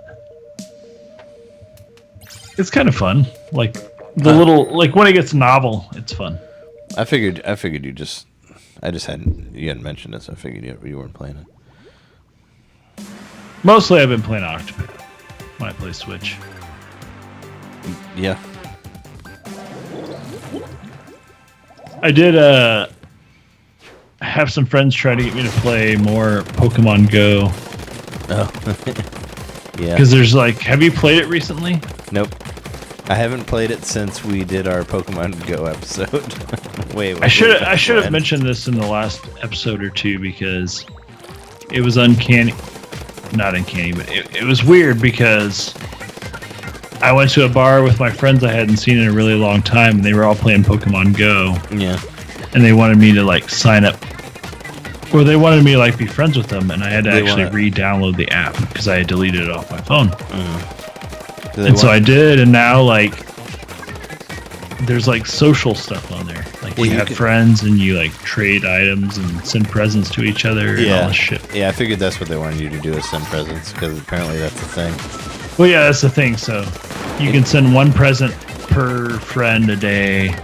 it's kind of fun. Like The little, like when it gets novel, it's fun. I figured you just, you hadn't mentioned it, so I figured you weren't playing it. Mostly I've been playing Octopath when I play Switch. Yeah. I did have some friends try to get me to play more Pokemon Go. Oh. Yeah. Because there's like, have you played it recently? Nope. I haven't played it since we did our Pokemon Go episode. Wait, I should have mentioned this in the last episode or two because it was uncanny. Not uncanny, but it was weird because I went to a bar with my friends I hadn't seen in a really long time, and they were all playing Pokemon Go. Yeah. And they wanted me to like sign up, or they wanted me to like be friends with them, and I had to re-download the app because I had deleted it off my phone. And so I did, and now like there's like social stuff on there. Like you have friends and you like trade items and send presents to each other and all this shit. Yeah, I figured that's what they wanted you to do is send presents because apparently that's the thing. Well, yeah, that's the thing. So you can send one present per friend a day,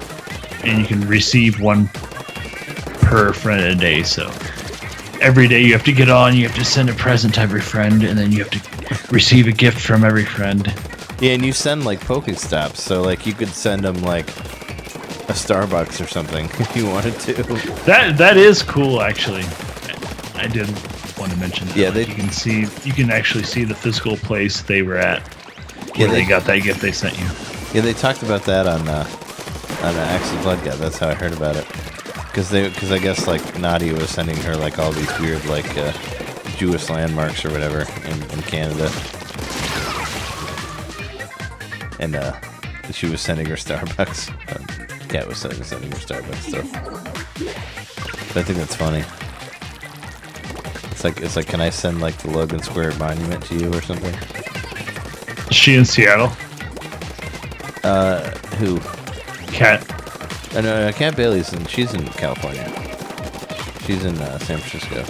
and you can receive one per friend a day. So every day you have to get on, you have to send a present to every friend, and then you have to receive a gift from every friend. Yeah, and you send like Pokestops, so like you could send them like a Starbucks or something if you wanted to. That is cool, actually. I did want to mention that. Yeah, you can actually see the physical place they were at where they got that gift they sent you. Yeah, they talked about that on Axe of Blood God. That's how I heard about it. Because I guess like Nadia was sending her like all these weird like Jewish landmarks or whatever in Canada. And she was sending her Starbucks. Kat was sending her Starbucks stuff. But I think that's funny. It's like, can I send like the Logan Square Monument to you or something? Is she in Seattle? Who? Kat. No, Kat Bailey's she's in California. She's in San Francisco.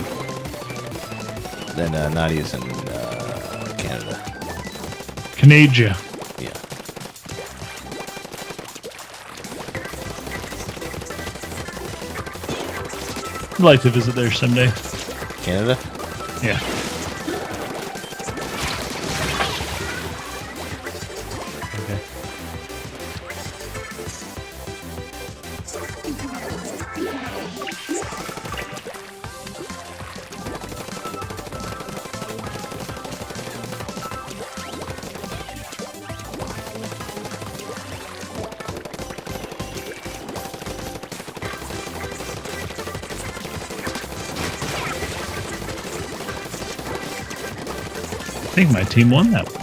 Then Nadia's in Canada. Canada. Yeah. I'd like to visit there someday. Canada? Yeah. Okay. I think my team won that one.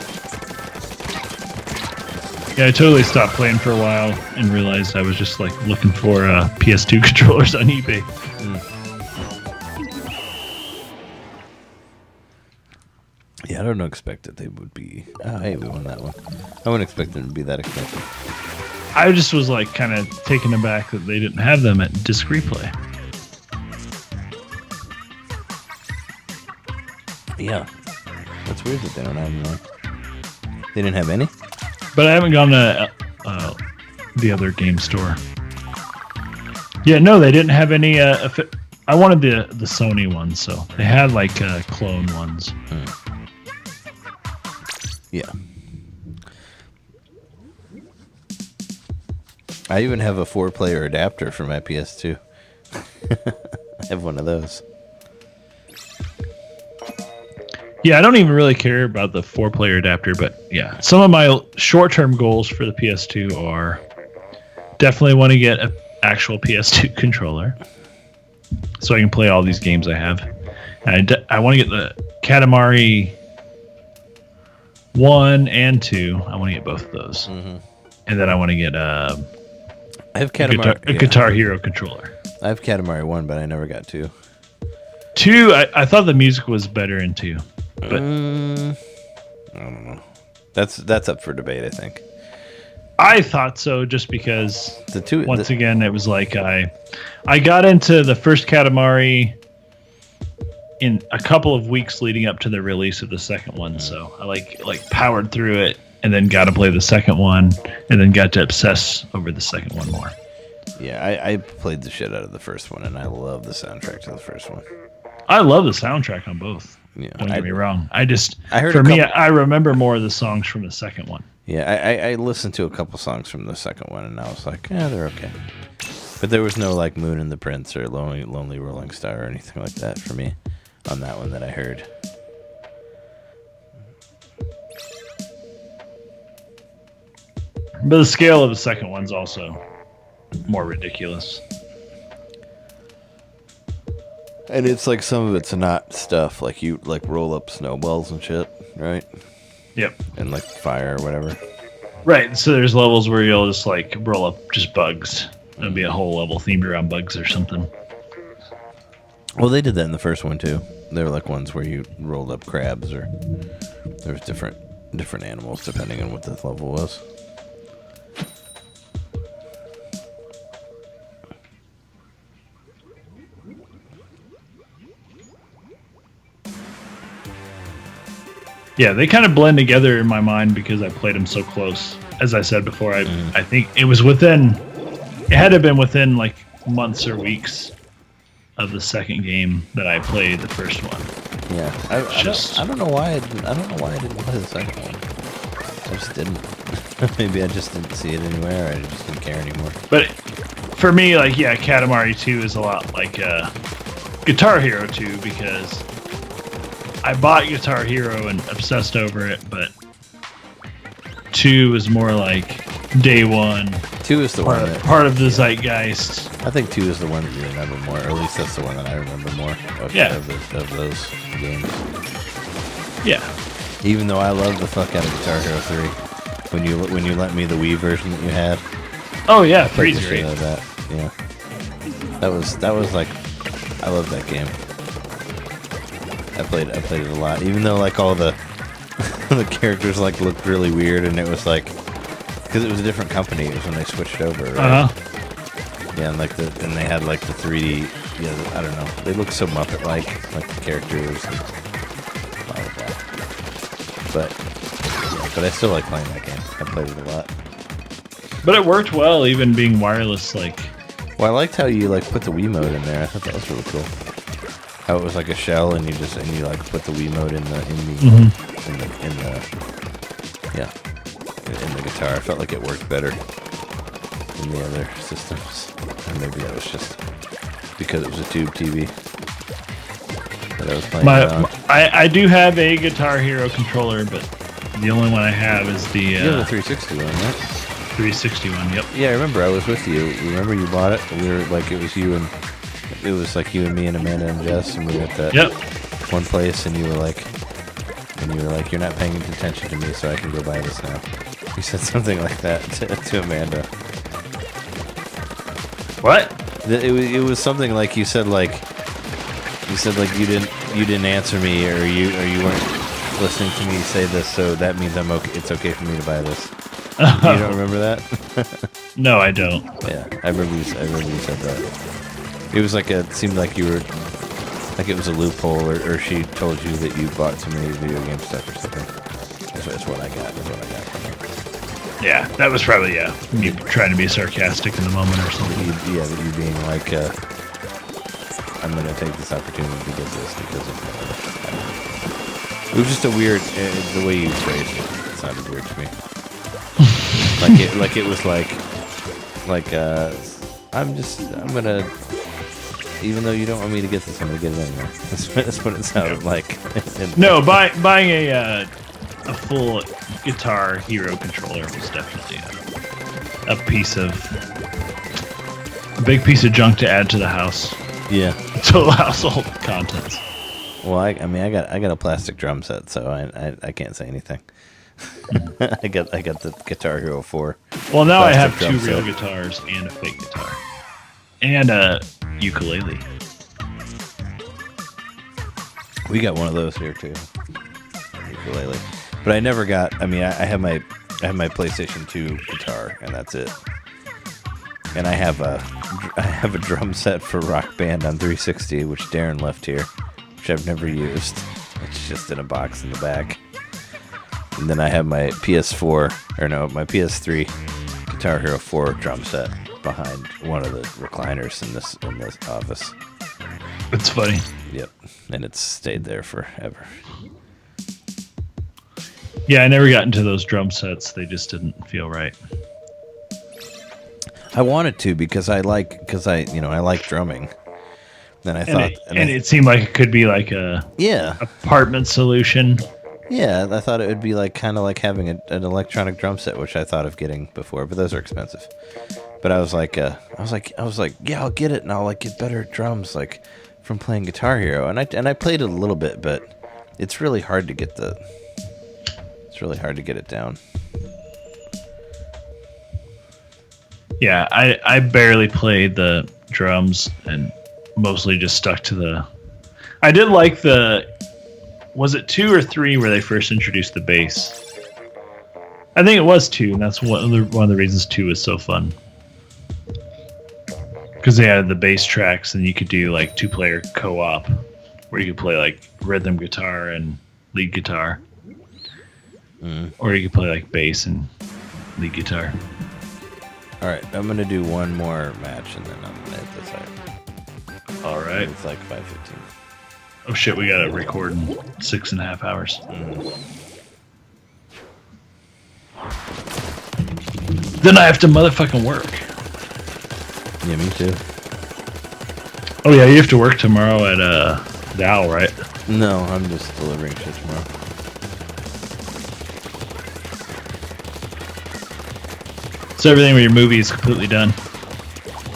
Yeah, I totally stopped playing for a while and realized I was just like looking for PS2 controllers on eBay. Yeah, I don't expect that they would be. Oh, hey, we won that one. I wouldn't expect them to be that expensive. I just was like kind of taken aback that they didn't have them at Disc Replay. Yeah. That's weird that they don't have them. They didn't have any? But I haven't gone to the other game store. Yeah, no, they didn't have any. I wanted the Sony ones, so they had like clone ones. Yeah. I even have a 4-player adapter for my PS2. I have one of those. Yeah, I don't even really care about the 4-player adapter, but yeah, some of my short-term goals for the PS2 are definitely want to get an actual PS2 controller so I can play all these games I have. And I want to get the Katamari 1 and 2. I want to get both of those. Mm-hmm. And then I want to get I have Katamari, a Guitar Hero controller. I have Katamari 1, but I never got 2. 2, I thought the music was better in 2. But I don't know. That's up for debate, I think. I thought so, just because once again it was like I got into the first Katamari in a couple of weeks leading up to the release of the second one, so I like powered through it, and then got to play the second one, and then got to obsess over the second one more. Yeah, I played the shit out of the first one, and I love the soundtrack to the first one. I love the soundtrack on both. Yeah, Don't get me wrong. I remember more of the songs from the second one. Yeah, I listened to a couple songs from the second one, and I was like, yeah, they're okay. But there was no like Moon and the Prince or Lonely Rolling Star or anything like that for me on that one that I heard. But the scale of the second one's also more ridiculous. And it's like some of it's not stuff like you like roll up snowballs and shit, right? Yep. And like fire or whatever. Right. So there's levels where you'll just like roll up just bugs. It'll be a whole level themed around bugs or something. Well, they did that in the first one too. They were like ones where you rolled up crabs or there was different animals depending on what the level was. Yeah, they kind of blend together in my mind because I played them so close. As I said before, I think it had to have been within like months or weeks of the second game that I played the first one. Yeah, I don't know why I didn't play the second one. I just didn't. Maybe I just didn't see it anywhere. Or I just didn't care anymore. But for me, like, yeah, Katamari 2 is a lot like Guitar Hero 2 because I bought Guitar Hero and obsessed over it, but 2 was more like day one. 2 is the one part of the zeitgeist. I think 2 is the one that you remember more, or at least that's the one that I remember more of those games. Yeah. Even though I love the fuck out of Guitar Hero 3, when you lent me the Wii version that you had. Oh yeah, 3's great. That. Yeah. That was like, I love that game. I played it a lot, even though like all the the characters like looked really weird, and it was like because it was a different company. It was when they switched over, right? Yeah, and and they had like the 3D. Yeah, I don't know. They look so Muppet-like the characters. And blah, blah, blah. But I still like playing that game. I played it a lot. But it worked well, even being wireless. Like, well, I liked how you like put the Wii mode in there. I thought that was really cool. How it was like a shell, and you like put the Wii mode in the guitar. I felt like it worked better than the other systems. And maybe that was just because it was a tube TV that I was playing on. I do have a Guitar Hero controller, but the only one I have is the... you have a 360 one, right? 360 one, yep. Yeah, I remember. I was with you. Remember you bought it? We were like, it was like you and me and Amanda and Jess, and we were at that one place, and you were like, you're not paying attention to me, so I can go buy this now. You said something like that to Amanda. What? It was something like you said like you didn't answer me, or you weren't listening to me say this, so that means I'm okay. It's okay for me to buy this. You don't remember that? No, I don't. Yeah, I remember you said that. It was like it seemed like you were, like it was a loophole, or she told you that you bought too many video game stuff or something. That's what I got. From her. Yeah, that was probably me trying to be sarcastic in the moment or something. That you being like, I'm gonna take this opportunity to get this because of. It was just a weird the way you phrased it. It sounded weird to me. Like it was like I'm gonna. Even though you don't want me to get this, I'm gonna get it anyway. That's what it sounded like. No, buying a full Guitar Hero controller was definitely a big piece of junk to add to the house. Yeah. To household contents. Well, I got a plastic drum set, so I can't say anything. I got the Guitar Hero 4. Well, now I have 2 real guitars and a fake guitar. And a ukulele. We got one of those here too. Ukulele. But I never got. I mean, I have my PlayStation 2 guitar, and that's it. And I have a drum set for Rock Band on 360, which Darren left here, which I've never used. It's just in a box in the back. And then I have my my PS3 Guitar Hero 4 drum set behind one of the recliners in this office. It's funny. Yep, and it's stayed there forever. Yeah, I never got into those drum sets. They just didn't feel right. I wanted to because I like drumming. Then I thought, it seemed like it could be like a apartment solution. Yeah, I thought it would be like kind of like having an electronic drum set, which I thought of getting before, but those are expensive. But I was like, yeah, I'll get it, and I'll like get better drums like from playing Guitar Hero, and I played it a little bit, but it's really hard to get it down. Yeah, I barely played the drums and mostly just stuck to the. I did like was it 2 or 3 where they first introduced the bass? I think it was 2, and that's one of the reasons 2 is so fun. Because they had the bass tracks, and you could do like 2-player co-op, where you could play like rhythm guitar and lead guitar, or you could play like bass and lead guitar. All right, I'm gonna do one more match, and then I'm gonna hit this out. All right, it's like 5:15. Oh shit, we gotta record in 6.5 hours. Then I have to motherfucking work. Yeah, me too. Oh yeah, you have to work tomorrow at Dow, right? No, I'm just delivering shit tomorrow. So everything with your movie is completely done?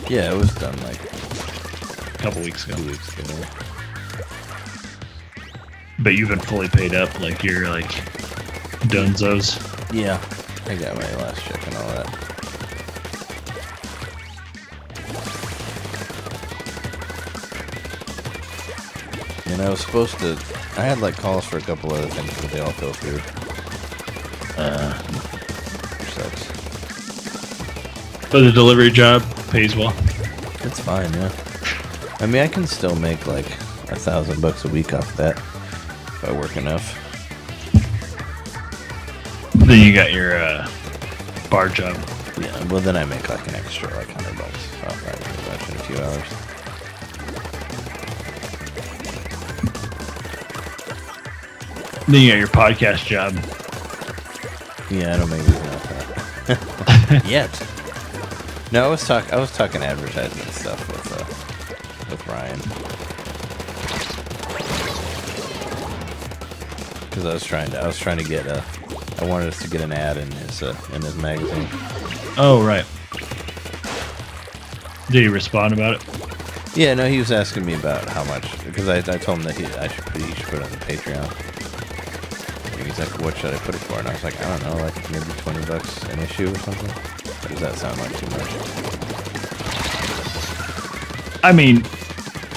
Yeah, it was done like a couple weeks ago. 2 weeks ago. But you've been fully paid up, like you're like Dunzos. Yeah, I got my last check and all that. And I was supposed to. I had like calls for a couple other things, but they all fell through. Which sucks. But the delivery job pays well. It's fine, yeah. I mean, I can still make like $1,000 a week off that if I work enough. Then you got your bar job. Yeah, well then I make like an extra like $100 off that in a few hours. Then you got your podcast job. Yeah, I don't make anything off that yet. No, I was talking advertisement stuff with Ryan, because I was trying to get I wanted us to get an ad in his magazine. Oh right. Did he respond about it? Yeah, no, he was asking me about how much, because I told him that he should put it on the Patreon. And he's like, what should I put it for? And I was like, I don't know, like maybe $20 an issue or something. Or does that sound like too much? I mean,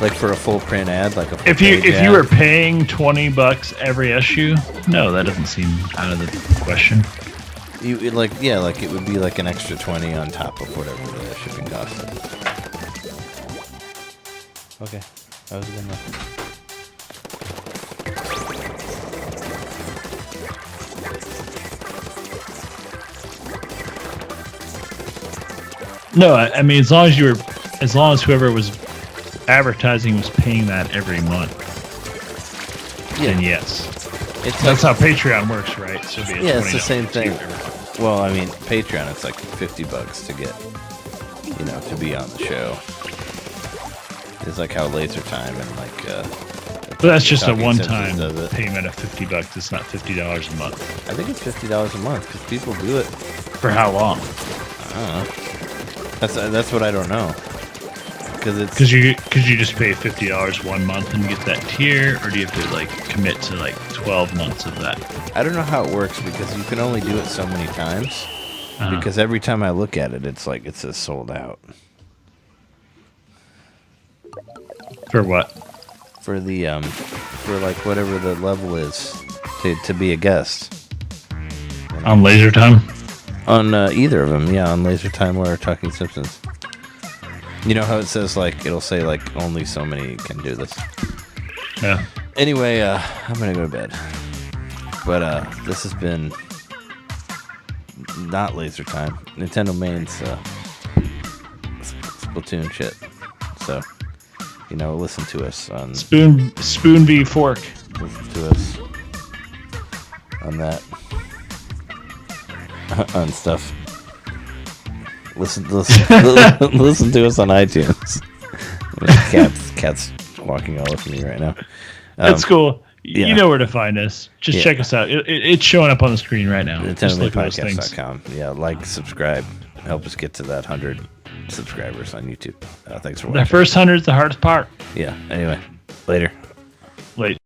like for a full print ad, like a full if you were paying $20 every issue, no, that doesn't seem out of the question. It would be like an extra 20 on top of whatever the shipping cost is. Okay, that was good enough. No, I mean as long as whoever was advertising was paying that every month, then yes. That's how Patreon works, right? So it's the same thing. Well, I mean, Patreon, it's like $50 to get, to be on the show. It's like how Laser Time and like. But that's just a one-time payment of $50. It's not $50 a month. I think it's $50 a month because people do it. For how long? I don't know. That's what I don't know. Because you just pay $50 one month and get that tier, or do you have to like commit to like 12 months of that? I don't know how it works because you can only do it so many times. Because every time I look at it, it's like it says sold out. For what? For the for like whatever the level is to be a guest. On Laser Time? On either of them, yeah, on Laser Time or Talking Simpsons. You know how it says like it'll say like only so many can do this. Yeah. Anyway, I'm gonna go to bed. But this has been not laser time. NintenDomain's Splatoon shit. So, listen to us on Spoon v Fork. Listen to us on that on stuff. Listen to us on iTunes. Cat's walking all over me right now. That's cool. Yeah. You know where to find us. Just check us out. It's showing up on the screen right now. Just look at those things. NintenDomainPodcast.com. Yeah, like, subscribe. Help us get to that 100 subscribers on YouTube. Thanks for watching. The first 100 is the hardest part. Yeah, anyway. Later. Late.